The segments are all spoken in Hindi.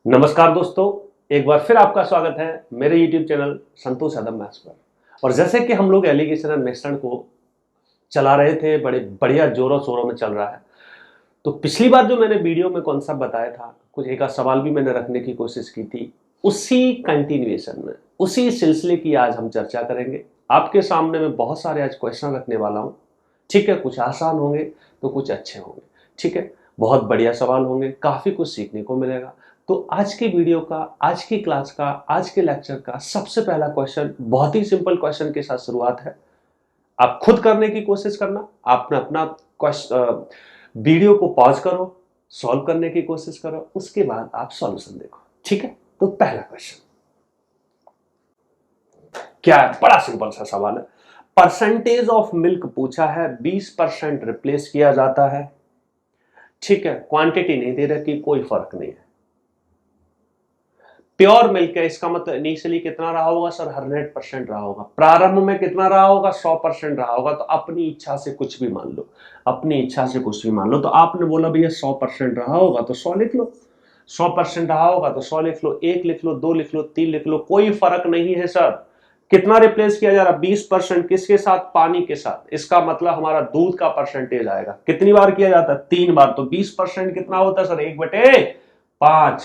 नमस्कार दोस्तों, एक बार फिर आपका स्वागत है मेरे YouTube channel Santosh Yadav maths पर। और जैसे कि हम लोग एलिगेशन एंड मेथड को चला रहे थे, बड़े बढ़िया जोरों शोरों में चल रहा है। तो पिछली बार जो मैंने वीडियो में कॉन्सेप्ट बताया था, कुछ एक आध सवाल भी मैंने रखने की कोशिश की थी, उसी कंटिन्यूएशन में, उसी सिलसिले की आज हम चर्चा करेंगे। आपके सामने मैं बहुत सारे आज क्वेश्चन रखने वाला हूँ, ठीक है। कुछ आसान होंगे तो कुछ अच्छे होंगे, ठीक है। बहुत बढ़िया सवाल होंगे, काफी कुछ सीखने को मिलेगा। तो आज की वीडियो का, आज की क्लास का, आज के लेक्चर का सबसे पहला क्वेश्चन बहुत ही सिंपल क्वेश्चन के साथ शुरुआत है। आप खुद करने की कोशिश करना, आपने अपना वीडियो को पॉज करो, सॉल्व करने की कोशिश करो, उसके बाद आप सॉल्यूशन देखो, ठीक है। तो पहला क्वेश्चन क्या है? बड़ा सिंपल सा सवाल है। परसेंटेज ऑफ मिल्क पूछा है, 20% रिप्लेस किया जाता है, ठीक है। क्वांटिटी नहीं दे रखी, कोई फर्क नहीं है। प्योर मिल्क है, इसका मतलब इनिशियली कितना रहा होगा सर? 100% रहा होगा। प्रारंभ में कितना रहा होगा? 100% रहा होगा। तो अपनी इच्छा से कुछ भी मान लो, अपनी इच्छा से कुछ भी मान लो। तो आपने बोला भैया 100% रहा होगा तो 100 लिख लो, 100% रहा होगा तो 100 लिख लो, 1 लिख लो, 2 लिख लो, 3 लिख लो, कोई फर्क नहीं है सर। कितना रिप्लेस किया जा रहा? 20%। किसके साथ? पानी के साथ। इसका मतलब हमारा दूध का परसेंटेज आएगा। कितनी बार किया जाता है? 3 बार। तो 20% कितना होता है सर? 1/5।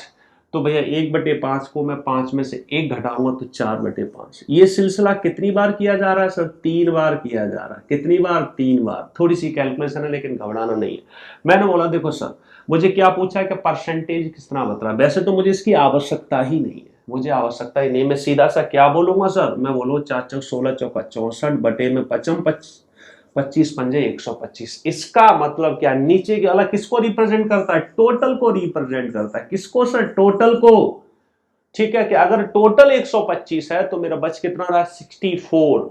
तो भैया 1/5 को मैं 5 में से 1 घटाऊंगा तो 4/5। ये सिलसिला कितनी बार किया जा रहा है सर? 3 बार किया जा रहा है। कितनी बार? 3 बार। थोड़ी सी कैलकुलेशन है लेकिन घबराना नहीं है। मैंने बोला देखो सर, मुझे क्या पूछा है कि परसेंटेज कितना बता रहा है। वैसे तो मुझे इसकी आवश्यकता ही नहीं है, मुझे आवश्यकता ही नहीं। मैं सीधा सा क्या बोलूंगा सर? मैं बोलूँ 4 चौक 16 चौका 64 बटे में 25 पंजे 125। इसका मतलब क्या? नीचे के वाला किसको रिप्रेजेंट करता है? टोटल को रिप्रेजेंट करता है। किसको सर? टोटल को, ठीक है। कि अगर टोटल 125 है तो मेरा बच कितना रहा? 64।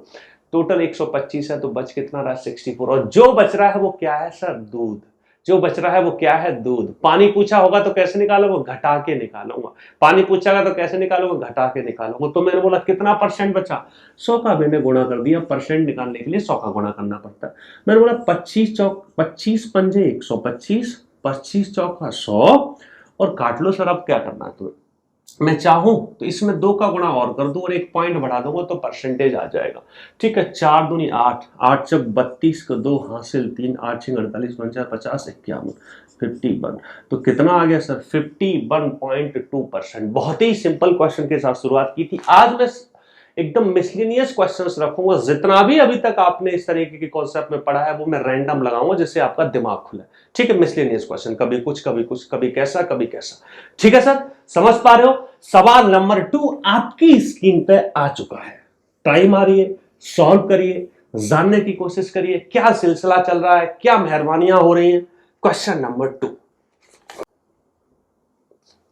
टोटल 125 है तो बच कितना रहा? 64। और जो बच रहा है वो क्या है सर? दूध। जो बच रहा है वो क्या है? दूध। पानी पूछा होगा तो कैसे निकालूंगा? घटा के निकालूंगा। पानी पूछागा तो कैसे निकालूंगा? घटा के निकालूंगा। तो मैंने बोला कितना परसेंट बचा? 100 का मैंने गुणा कर दिया। परसेंट निकालने के लिए 100 का गुणा करना पड़ता है। मैंने बोला 25 चौक 25 पंजे 125, 25 चौका 100 और काट लो सर। अब क्या करना है तुम्हें? मैं चाहूं तो इसमें 2 का गुणा और कर दूं और 1 पॉइंट बढ़ा दूंगा तो परसेंटेज आ जाएगा, ठीक है। 4 दूनी 8, 8 चौक 32 को 2 हासिल 3, 8 6 48 49 50 51 51। तो कितना आ गया सर? 51.2%। बहुत ही सिंपल क्वेश्चन के साथ शुरुआत की थी। आज मैं एकदम मिसलिनियस क्वेश्चंस रखूंगा। जितना भी अभी तक आपने इस तरीके के कॉन्सेप्ट में पढ़ा है वो मैं रैंडम लगाऊंगा जिससे आपका दिमाग खुले, ठीक है। मिसलिनियस क्वेश्चन, कभी कुछ कभी कुछ, कभी कैसा कभी कैसा, ठीक है सर। समझ पा रहे हो? सवाल नंबर 2 आपकी स्क्रीन पे आ चुका है। ट्राई मारिए, सॉल्व करिए, जानने की कोशिश करिए क्या सिलसिला चल रहा है, क्या मेहरबानियां हो रही हैं। क्वेश्चन नंबर 2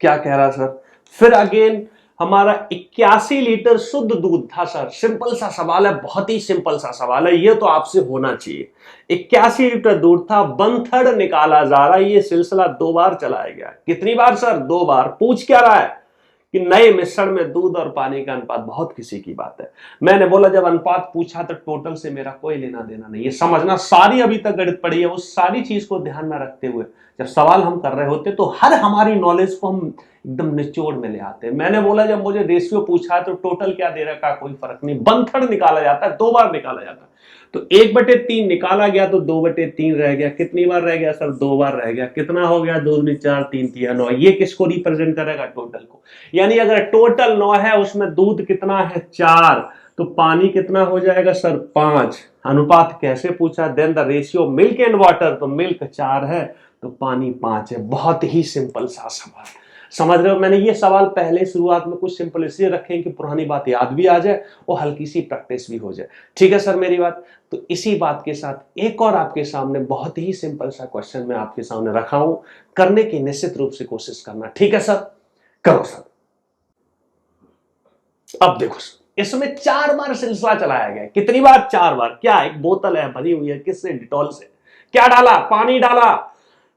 क्या कह रहा सर? फिर अगेन हमारा 81 लीटर शुद्ध दूध था सर। सिंपल सा सवाल है, बहुत ही सिंपल सा सवाल है, ये तो आपसे होना चाहिए। 81 लीटर दूध था, 1/3 निकाला जा रहा है। ये सिलसिला 2 बार चलाया गया। कितनी बार सर? 2 बार। पूछ क्या रहा है कि नए मिश्रण में दूध और पानी का अनुपात। बहुत किसी की बात है। मैंने बोला जब अनुपात पूछा तो टोटल से मेरा कोई लेना देना नहीं है। समझना, सारी अभी तक गणित पढ़ी है, उस सारी चीज को ध्यान में रखते हुए जब सवाल हम कर रहे होते तो हर हमारी नॉलेज को हम एकदम निचोड़ में ले आते हैं। मैंने बोला जब मुझे रेशियो पूछा है तो टोटल क्या दे रखा है कोई फर्क नहीं, 1/3 निकाला जाता है, 2 बार निकाला जाता है। तो 1/3 निकाला गया तो 2/3 रह गया। कितनी बार रह गया सर? 2 बार रह गया। कितना हो गया? 2 दूनी 4, 3 तिया 9। ये किसको रिप्रेजेंट करेगा? टोटल को। यानी अगर टोटल 9 है, उसमें दूध कितना है? 4। तो पानी कितना हो जाएगा सर? 5। अनुपात कैसे पूछा? Then the ratio milk and water. तो मिल्क 4 है तो पानी 5 है। बहुत ही सिंपल सा सवाल, समझ रहे हो? मैंने ये सवाल पहले शुरुआत में कुछ सिंपल इसलिए रखे कि पुरानी बात याद भी आ जाए और हल्की सी प्रैक्टिस भी हो जाए, ठीक है सर मेरी बात? तो इसी बात के साथ एक और आपके सामने बहुत ही सिंपल सा क्वेश्चन मैं आपके सामने रखा हूं, करने की निश्चित रूप से कोशिश करना, ठीक है सर? करो सर। अब देखो सर, इसमें 4 बार सिलसिला चलाया गया। कितनी बार? 4 बार। क्या? एक बोतल है भरी हुई है, किससे? डिटॉल से। क्या डाला? पानी डाला।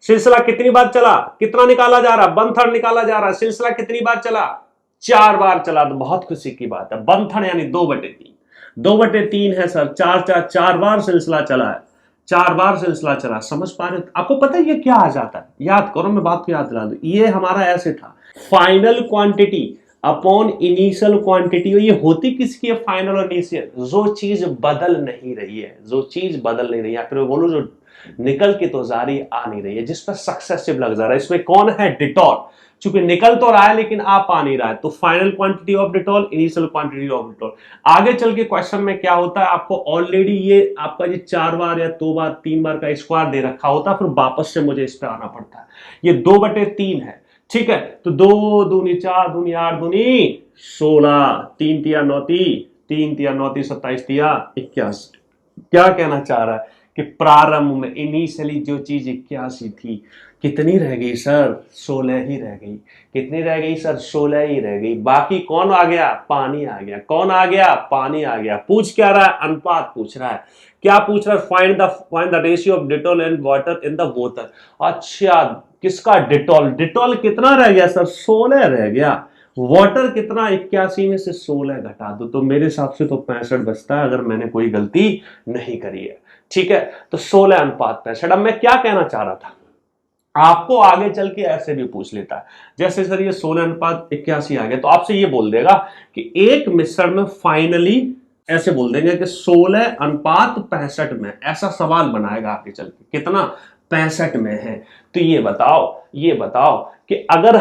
सिलसिला कितनी बार चला? कितना निकाला जा रहा? 1/3 निकाला जा रहा। सिलसिला कितनी बार चला? 4 बार चला। तो बहुत खुशी की बात है। 1/3 यानी 2/3। 2/3 है सर। 4 4 4 बार सिलसिला चला है। 4 बार सिलसिला चला, समझ पा रहे हो? आपको पता है ये क्या आ जाता है, याद करो, मैं बात को याद दिला दूं, ये हमारा ऐसे था, final quantity upon initial quantity. ये होती किसकी है, फाइनल और इनिशियल, जो चीज बदल नहीं रही है, जो चीज बदल नहीं रही है, फिर मैं बोलूं जो निकल के तो जा रही आ नहीं रही है, जिस पर सक्सेसिव लग जा रहा है। इसमें कौन है, डिटॉल, चूंकि निकल तो रहा है लेकिन आ पा नहीं रहा है, तो final quantity of Dettol, initial quantity of Dettol. आगे चल के क्वेश्चन में क्या होता है, आपको ऑलरेडी ये आपका ये 4 बार या 2 बार 3 बार का स्क्वायर दे रखा होता है, फिर वापस से मुझे इस पे आना पड़ता है। ये 2/3 है, ठीक है, तो 2 दूनी 4 दूनी 8 दूनी 16, 3 तिया 9 3 तिया 9 27 तिया 81। क्या कहना चाह रहा है कि प्रारंभ में इनिशियली जो चीज 81 थी, कितनी रह गई सर, 16 ही रह गई। कितनी रह गई सर, 16 ही रह गई। बाकी कौन आ गया, पानी आ गया। कौन आ गया, पानी आ गया। पूछ क्या रहा है, अनुपात पूछ रहा है। क्या पूछ रहा है, find the ratio of Dettol and water in the बोतल। अच्छा, किसका, डिटॉल। डिटॉल कितना रह गया सर, 16 रह गया। वाटर कितना, 81 में से 16 घटा दो तो मेरे हिसाब से तो 65 बचता है, अगर मैंने कोई गलती नहीं करी है। ठीक है, तो 16:65। अब मैं क्या कहना चाह रहा था, आपको आगे चल के ऐसे भी पूछ लेता है, जैसे सर ये 16:81 आ गया, तो आपसे ये बोल देगा कि एक मिश्रण में फाइनली, ऐसे बोल देंगे कि 16:65 में, ऐसा सवाल बनाएगा आगे चल के, कितना, 65 में है। तो ये बताओ कि अगर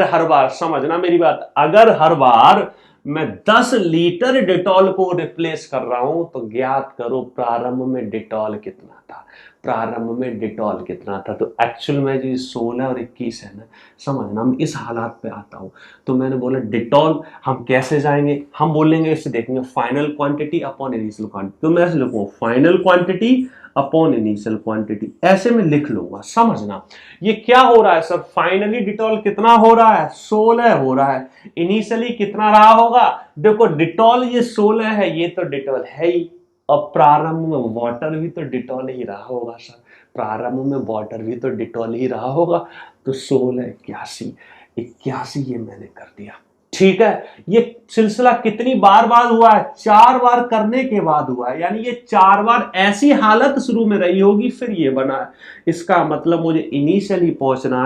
हर बार समझना मेरी बात, अगर हर बार मैं 10 लीटर डिटॉल को रिप्लेस कर रहा हूं, तो ज्ञात करो प्रारंभ में डिटॉल कितना था। प्रारंभ में डिटॉल कितना था, तो एक्चुअल में जो 16 और 21 है ना, समझना, हम इस हालात पे आता हूं। तो मैंने बोला डिटॉल हम कैसे जाएंगे, हम बोलेंगे, इससे देखेंगे final quantity upon initial quantity. तो मैं ऐसे लिखूंगा final quantity upon initial quantity, ऐसे में लिख लूंगा। समझना ये क्या हो रहा है सर, फाइनली डिटॉल कितना हो रहा है, 16 हो रहा है। इनिशियली कितना रहा होगा, देखो डिटॉल ये 16 है, ये तो डिटॉल है ही। और प्रारंभ में वाटर भी तो डिटॉल ही रहा होगा सर, प्रारंभ में वाटर भी तो डिटॉल ही रहा होगा। तो 16 81 ये मैंने कर दिया। ठीक है, ये सिलसिला कितनी बार हुआ है, 4 बार करने के बाद हुआ है, यानी ये 4 बार ऐसी हालत शुरू में रही होगी फिर ये बना है। इसका मतलब मुझे इनिशियली पहुंचना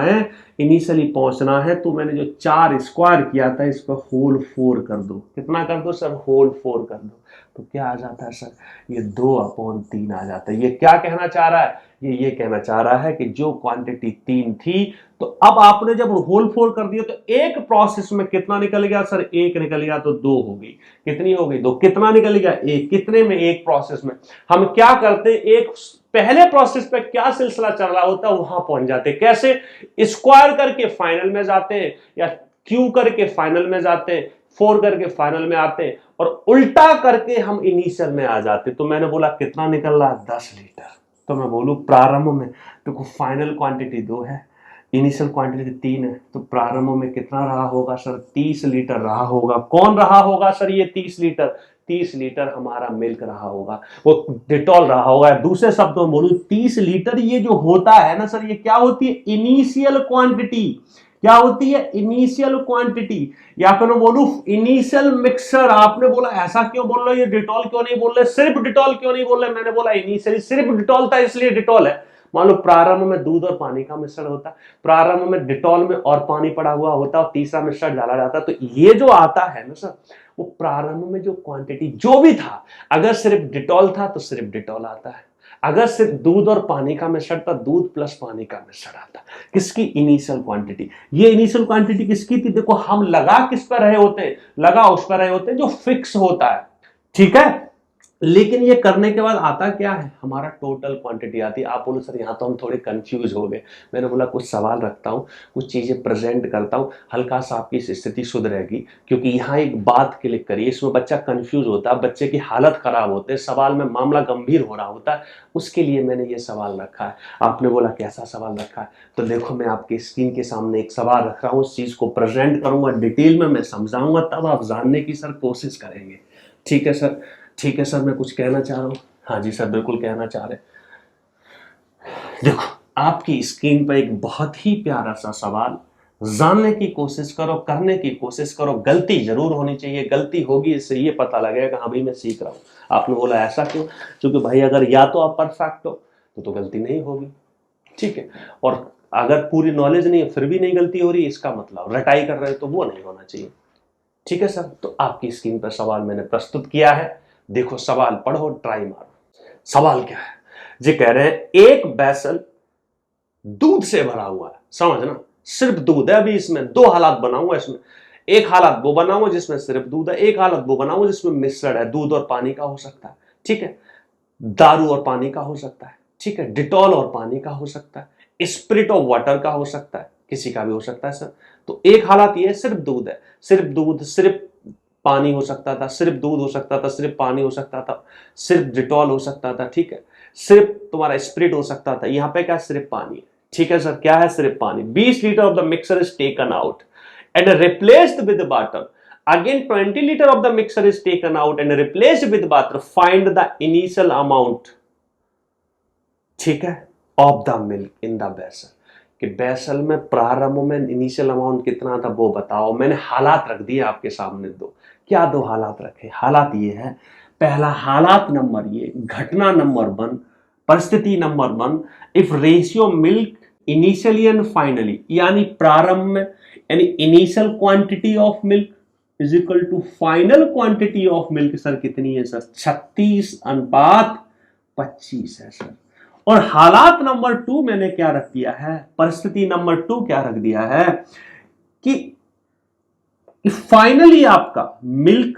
है, तो मैंने जो 4 स्क्वायर किया था इसको होल 4 कर दो। कितना कर दो सर, होल 4 कर दो। तो क्या आ जाता है सर, ये 2/3 आ जाता है। ये क्या कहना चाह रहा है, ये कहना चाह रहा है कि जो क्वांटिटी 3 थी, तो अब आपने जब होल 4 कर दिया तो एक प्रोसेस में कितना निकल गया सर, 1 निकल गया, तो 2 हो गई। कितनी हो गई, 2। कितना निकल गया, 1। कितने में, एक प्रोसेस में। हम क्या करते, एक पहले प्रोसेस पे क्या सिलसिला चल रहा होता है वहां पहुंच जाते। कैसे, स्क्वायर करके फाइनल में जाते हैं, या क्यू करके फाइनल में जाते हैं, 4 करके फाइनल में आते हैं, और उल्टा करके हम इनिशियल में आ जाते। तो मैंने बोला कितना निकल रहा है, 10 लीटर। तो मैं बोलूं प्रारंभ में, देखो फाइनल क्वांटिटी 2 है, इनिशियल क्वांटिटी 3 है, तो प्रारंभ में कितना रहा होगा सर, 30 लीटर रहा होगा। कौन रहा होगा सर, ये 30 लीटर, 30 लीटर हमारा मिल्क रहा होगा, वो डिटॉल रहा होगा। दूसरे शब्दों में बोलूं, 30 लीटर ये जो होता है ना सर, ये क्या होती है, इनिशियल क्वांटिटी। क्या होती है, इनिशियल क्वांटिटी, या फिर मैं बोलूं इनिशियल मिक्सर। आपने बोला ऐसा क्यों बोल रहे हो, ये डिटॉल क्यों नहीं बोल रहे, सिर्फ डिटॉल क्यों नहीं बोल रहे। मैंने बोला इनिशियली सिर्फ डिटॉल था इसलिए डिटॉल है। मान लो प्रारंभ में दूध और पानी का मिश्रण होता है, प्रारंभ में डिटॉल में और पानी पड़ा हुआ होता है, और तीसरा मिश्रण डाला जाता है। तो ये जो आता है ना सर, वो प्रारंभ में जो क्वांटिटी जो भी था, अगर सिर्फ डिटॉल था तो सिर्फ डिटॉल आता है, अगर सिर्फ दूध और पानी का मिश्रण था, दूध प्लस पानी का मिश्रण आता। किसकी, इनिशियल क्वांटिटी। ये इनिशियल क्वांटिटी किसकी थी, देखो हम लगा किस पर रहे होते हैं, लगा उस पर रहे होते हैं जो फिक्स होता है। ठीक है, लेकिन ये करने के बाद आता क्या है, हमारा टोटल क्वांटिटी आती है। आप बोलो सर यहाँ तो हम थोड़े कंफ्यूज हो गए। मैंने बोला कुछ सवाल रखता हूँ, कुछ चीजें प्रेजेंट करता हूँ, हल्का सा आपकी स्थिति सुधरेगी। क्योंकि यहाँ एक बात क्लिक करिए, इसमें बच्चा कंफ्यूज होता है, बच्चे की हालत खराब होती है, सवाल में मामला गंभीर हो रहा होता है, उसके लिए मैंने ये सवाल रखा है। आपने बोला कैसा सवाल रखा है, तो देखो मैं आपकी स्क्रीन के सामने एक सवाल रख रहा हूँ, उस चीज को प्रेजेंट करूंगा, डिटेल में मैं समझाऊंगा, तब आप जानने की सर कोशिश करेंगे। ठीक है सर, ठीक है सर, मैं कुछ कहना चाह रहा हूँ। हाँ जी सर, बिल्कुल कहना चाह रहे। देखो आपकी स्क्रीन पर एक बहुत ही प्यारा सा सवाल जानने की कोशिश करो, करने की कोशिश करो। गलती जरूर होनी चाहिए, गलती होगी इससे ये पता लगेगा हाँ भाई मैं सीख रहा हूँ। आपने बोला ऐसा क्यों? क्योंकि भाई अगर या तो आप परफेक्ट हो तो गलती नहीं होगी, ठीक है। और अगर पूरी नॉलेज नहीं है फिर भी नहीं गलती हो रही, इसका मतलब रटाई कर रहे हो तो वो नहीं होना चाहिए, ठीक है सर। तो आपकी स्क्रीन पर सवाल मैंने प्रस्तुत किया है, देखो सवाल पढ़ो, ट्राई मारो। सवाल क्या है जी? कह रहे हैं एक बैसल दूध से भरा हुआ है, समझना सिर्फ दूध है। अभी इसमें दो हालात बनाऊंगा, इसमें एक हालात वो बनाऊंगा जिसमें सिर्फ दूध है, एक हालत वो बनाऊंगा जिसमें मिश्रण है, दूध और पानी का हो सकता है, ठीक है, दारू और पानी का हो सकता है, ठीक है, डिटॉल और पानी का हो सकता है, स्पिरिट ऑफ वाटर का हो सकता है, किसी का भी हो सकता है सर। तो एक हालात ये सिर्फ दूध है, सिर्फ दूध, सिर्फ पानी हो सकता था, सिर्फ दूध हो सकता था, सिर्फ पानी हो सकता था, सिर्फ डिटॉल हो सकता था, ठीक है, सिर्फ तुम्हारा स्पिरिट हो सकता था। यहां पे क्या सिर्फ पानी है, ठीक है सर। क्या है? सिर्फ पानी। 20 litre of the mixer is taken out and replaced with water. Again 20 liter of the mixture is taken out and replaced with water. Find the initial amount, ठीक है, of the milk in the vessel. कि बेसल में प्रारंभ में इनिशियल अमाउंट कितना था वो बताओ। मैंने हालात रख दिए आपके सामने दो। क्या दो हालात रखे? हालात ये है, पहला हालात नंबर ये, घटना नंबर 1, परिस्थिति number 1, if ratio milk initially and finally, यानी प्रारंभ में यानी initial quantity of milk is equal to final quantity of milk. Sir कितनी है सर? 36:25 है सर। और हालात नंबर 2 मैंने क्या रख दिया है, परिस्थिति नंबर 2 क्या रख दिया है कि फाइनली आपका मिल्क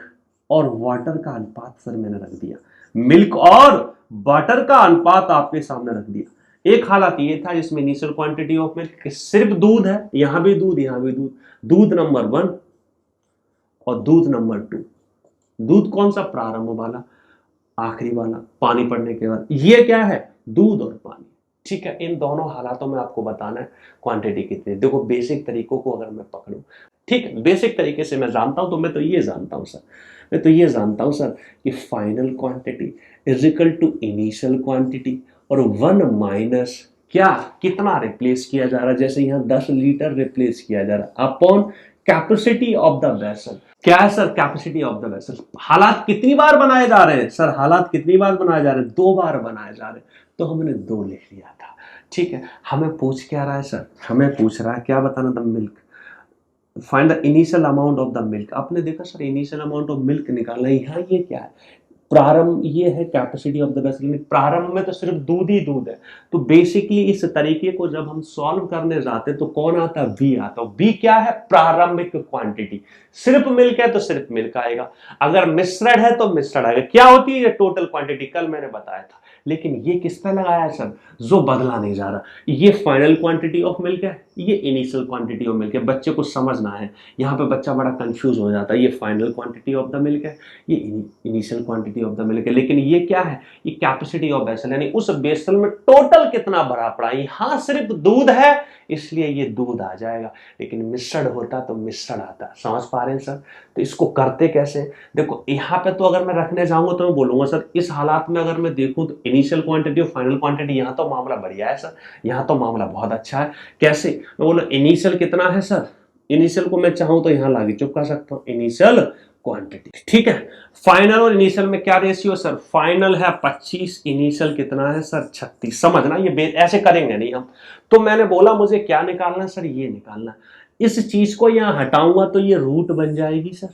और वाटर का अनुपात सर मैंने रख दिया, मिल्क और वाटर का अनुपात आपके सामने रख दिया। एक हालात ये था जिसमें इनिशियल क्वांटिटी ऑफ मिल्क सिर्फ दूध है, यहां भी दूध, यहां भी दूध, दूध नंबर 1 और दूध नंबर 2। दूध कौन सा? प्रारंभ वाला, आखिरी वाला, पानी पड़ने के बाद। ये क्या है? दूध और पानी, ठीक है। इन दोनों हालातों में आपको बताना है क्वांटिटी कितनी। देखो बेसिक तरीकों को अगर मैं पकड़ूं, ठीक है, बेसिक तरीके से मैं जानता हूं, तो मैं तो ये जानता हूं सर, मैं तो ये जानता हूं सर कि final quantity is equal to initial quantity और 1 माइनस क्या, कितना रिप्लेस किया जा रहा है, जैसे यहां 10 लीटर रिप्लेस किया जा रहा है upon capacity of the vessel. क्या है sir? Capacity of the vessel. हालात कितनी बार बनाए जा रहे हैं सर? हालात कितनी बार बनाए जा रहे हैं? 2 बार बनाए जा रहे हैं, तो हमने 2 लिख लिया था, ठीक है। हमें पूछ क्या रहा है सर? हमें पूछ रहा है क्या बताना था? Milk, find the initial amount of the milk. आपने देखा sir initial amount of milk निकालना है। यहाँ ये क्या है? प्रारंभ, ये है कैपेसिटी ऑफ द वेसल। प्रारंभ में तो सिर्फ दूध ही दूध है, तो बेसिकली इस तरीके को जब हम सॉल्व करने जाते हैं तो कौन आता है? वी आता है। वी क्या है? प्रारंभिक क्वांटिटी। सिर्फ मिल्क है तो सिर्फ मिल्क आएगा, अगर मिश्रण है तो मिश्रण आएगा। क्या होती है? टोटल क्वांटिटी, कल मैंने बताया था। लेकिन ये किस पे लगाया है सर? जो बदला नहीं जा रहा। ये फाइनल क्वांटिटी ऑफ मिल्क है, ये इनिशियल क्वांटिटी ऑफ मिल्क है। बच्चे को समझना है, यहाँ पे बच्चा बड़ा कंफ्यूज हो जाता है। ये final quantity of the milk है, ये initial quantity of the milk है। लेकिन ये क्या है? ये कैपेसिटी ऑफ वेसल, यानी उस वेसल में टोटल कितना भरा पड़ा है। यहाँ सिर्फ दूध है इसलिए ये दूध आ जाएगा, लेकिन मिश्रण होता तो मिश्रण आता। समझ पा रहे हैं सर? तो इसको करते कैसे? देखो यहाँ पे तो अगर मैं रखने जाऊंगा तो मैं बोलूंगा सर इस हालात में अगर मैं देखूं तो इनिशियल क्वांटिटी और फाइनल क्वांटिटी, यहाँ तो मामला बढ़िया है सर, यहाँ तो मामला बहुत अच्छा है। कैसे? मैं बोला इनिशियल कितना है सर? इनिशियल को मैं चाहूं तो यहाँ लाके चुप कर सकता हूँ, इनिशियल क्वांटिटी, ठीक है। फाइनल और इनिशियल में क्या रेशियो सर? फाइनल है 25, इनिशियल कितना है सर? 36। समझना, ये ऐसे करेंगे नहीं हम। तो मैंने बोला मुझे क्या निकालना है सर? ये निकालना। इस चीज को यहाँ हटाऊंगा तो ये रूट बन जाएगी सर।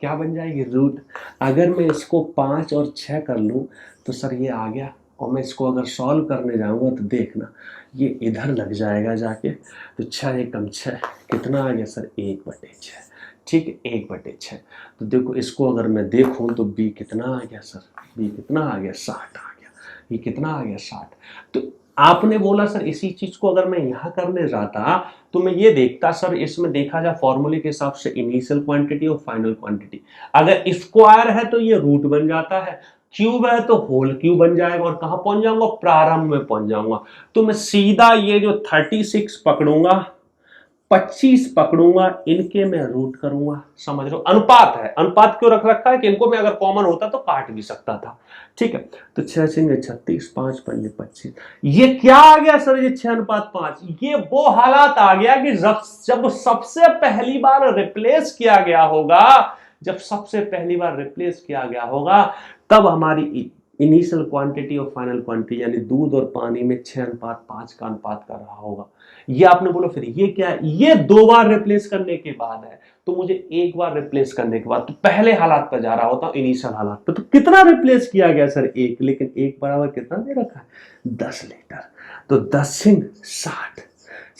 क्या बन जाएगी? रूट। अगर मैं इसको 5 और 6 कर लूं तो सर ये आ गया, और मैं इसको अगर सॉल्व करने जाऊंगा तो देखना ये इधर लग जाएगा जाके, तो 6 एकम 6 कितना आ गया सर? 1/6, ठीक है, 1/6। तो देखो इसको अगर मैं देखूं तो बी कितना आ गया सर? बी कितना आ गया? 60 आ गया। ये कितना आ गया? 60। तो आपने बोला सर इसी चीज को अगर मैं यहां करने जाता तो मैं ये देखता सर, इसमें देखा जाए फॉर्मूले के हिसाब से इनिशियल क्वांटिटी और फाइनल क्वांटिटी, अगर स्क्वायर है तो ये रूट बन जाता है, क्यूब है तो होल क्यूब बन जाएगा, और कहां पहुंच जाऊंगा? प्रारंभ में पहुंच जाऊंगा। तो मैं सीधा ये जो 36 पकड़ूंगा, 25 पकड़ूंगा, इनके मैं रूट करूंगा, समझ रहे हो, अनुपात है। अनुपात क्यों रख रखा है कि इनको मैं अगर कॉमन होता तो काट भी सकता था, ठीक है। तो 6 6 36, 5 5 25, ये क्या आ गया सर, ये 6:5। ये वो हालात आ गया कि जब सबसे पहली बार रिप्लेस किया गया होगा, जब सबसे पहली बार रिप्लेस किया गया होगा, तब हमारी इनिशियल क्वांटिटी और फाइनल क्वांटिटी यानी दूध और पानी में 6:5 का अनुपात कर रहा होगा। ये आपने बोला फिर ये क्या है, ये 2 बार रिप्लेस करने के बाद है, तो मुझे एक बार रिप्लेस करने के बाद तो पहले हालात पर जा रहा होता हूं, इनिशियल हालात पर। तो कितना रिप्लेस किया गया सर, एक, लेकिन एक बराबर कितना दे रखा है, 10 लीटर। तो 10 60,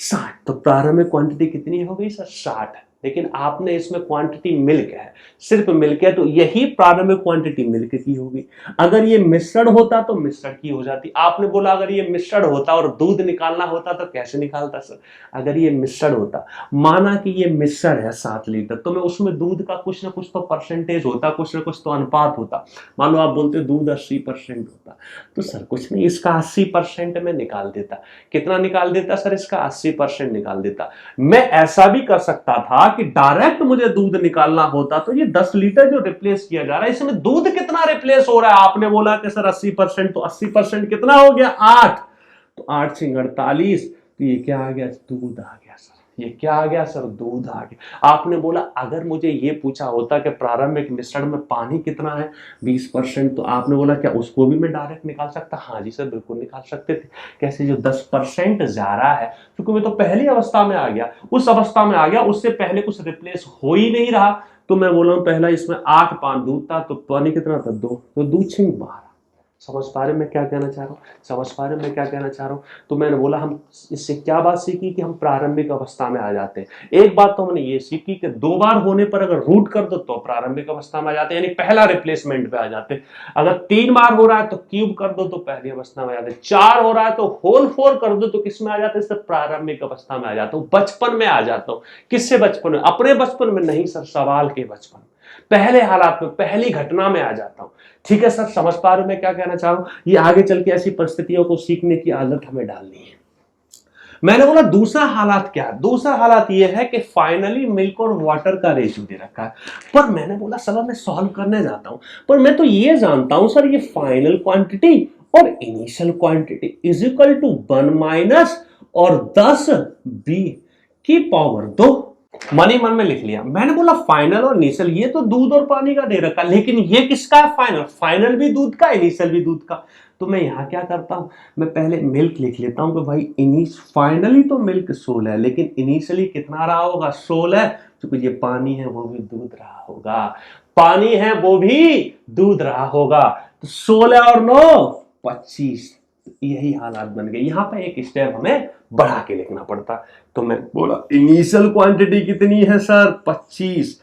60, तो प्रारंभिक क्वांटिटी कितनी हो गई सर, 60। लेकिन आपने इसमें क्वांटिटी मिल्क है, सिर्फ मिल्क है, तो यही प्रारंभिक क्वांटिटी मिल्क की होगी। अगर ये मिश्रण होता तो मिश्रण की हो जाती। आपने बोला अगर ये मिश्रण होता और दूध निकालना होता तो कैसे निकालता सर, अगर ये मिश्रण होता, माना कि ये मिश्रण है 7 लीटर, तो मैं उसमें दूध का कुछ ना कुछ तो परसेंटेज होता, कुछ ना कुछ तो अनुपात होता। मान लो आप बोलते दूध 80% होता, तो सर कुछ नहीं, इसका 80% में निकाल देता। कितना निकाल देता सर, इसका 80% निकाल देता। मैं ऐसा भी कर सकता था कि डायरेक्ट मुझे दूध निकालना होता, तो ये 10 लीटर जो रिप्लेस किया जा रहा है, इसमें दूध कितना रिप्लेस हो रहा है, आपने बोला कि सर 80%, तो 80% कितना हो गया, 8। तो 8 से 48, तो ये क्या आ गया, दूध आ गया सर। ये क्या आ गया सर, दूध आ गया। आपने बोला अगर मुझे ये पूछा होता कि प्रारंभिक मिश्रण में पानी कितना है, 20%, तो आपने बोला क्या उसको भी मैं डायरेक्ट निकाल सकता, हाँ जी सर बिल्कुल निकाल सकते थे। कैसे, जो 10% जा रहा है, क्योंकि मैं तो पहली अवस्था में आ गया, उस अवस्था में आ गया, उससे पहले कुछ रिप्लेस हो ही नहीं रहा, तो मैं बोला पहला इसमें 8 पान दूध था, तो पानी कितना था, 2, तो दूध 12। समझ पा रहे मैं क्या कहना चाह रहा हूँ, समझ पा रहे मैं क्या कहना चाह रहा हूँ। तो मैंने बोला हम इससे क्या बात सीखी कि हम प्रारंभिक अवस्था में आ जाते हैं। एक बात तो हमने ये सीखी कि 2 बार होने पर अगर रूट कर दो तो प्रारंभिक अवस्था में आ जाते हैं, यानी पहला रिप्लेसमेंट पे आ जाते हैं। अगर 3 बार हो रहा है तो क्यूब कर दो तो पहली अवस्था में आ जाते हैं, 4 हो रहा है तो होल 4 कर दो तो किस में आ जाते हैं, प्रारंभिक अवस्था में आ जाता हूँ, बचपन में आ जाता हूँ। किससे बचपन में, अपने बचपन में नहीं सर, सवाल के बचपन, पहले हालात में, पहली घटना में आ जाता हूं। ठीक है सर, समझ पा रहे हो मैं क्या कहना चाह रहा हूं। ये आगे चल के ऐसी परिस्थितियों को सीखने की आदत हमें डालनी है। मैंने बोला दूसरा हालात क्या है, दूसरा हालात ये है कि फाइनली मिल्क और वाटर का रेशियो दे रखा है, पर मैंने बोला सर मैं सॉल्व करने जाता हूं, पर मैं तो ये जानता हूं सर, ये फाइनल क्वांटिटी और initial quantity is equal to 1 minus और 10 बी की पावर 2। मन ही मन में लिख लिया। मैंने बोला फाइनल और इनिशियल, ये तो दूध और पानी का दे रखा, लेकिन ये किसका है, फाइनल, फाइनल भी दूध का, इनिशियल भी दूध का। तो मैं यहां क्या करता हूं, मैं पहले मिल्क लिख लेता हूं कि भाई फाइनली तो मिल्क 16 है, लेकिन इनिशियली कितना रहा होगा, 16, क्योंकि ये पानी है वो भी दूध रहा होगा, पानी है वो भी दूध रहा होगा। तो 16 और 9 25, यही हालात बन गए। यहां पर एक स्टेप हमें बढ़ा के लिखना पड़ता। तो मैं बोला इनिशियल क्वांटिटी कितनी है सर, 25,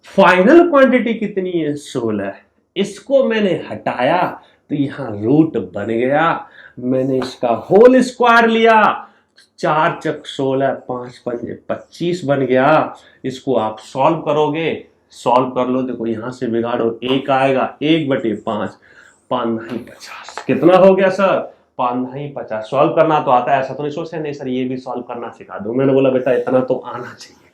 फाइनल क्वांटिटी कितनी है, 16। इसको मैंने हटाया तो यहां रूट बन गया, मैंने इसका होल स्क्वायर लिया, 4 चक 16, 5 पंजे 25 बन गया। इसको आप सॉल्व करोगे, सॉल्व कर लो, देखो यहां से बिगाड़ो, 1 आएगा, 1/5, 5 नहीं 50, कितना हो गया सर, 5 नहीं 50। सॉल्व करना तो आता है, ऐसा तो नहीं सोचते नहीं सर ये भी सॉल्व करना सिखा दो। मैंने बोला बेटा इतना तो आना चाहिए,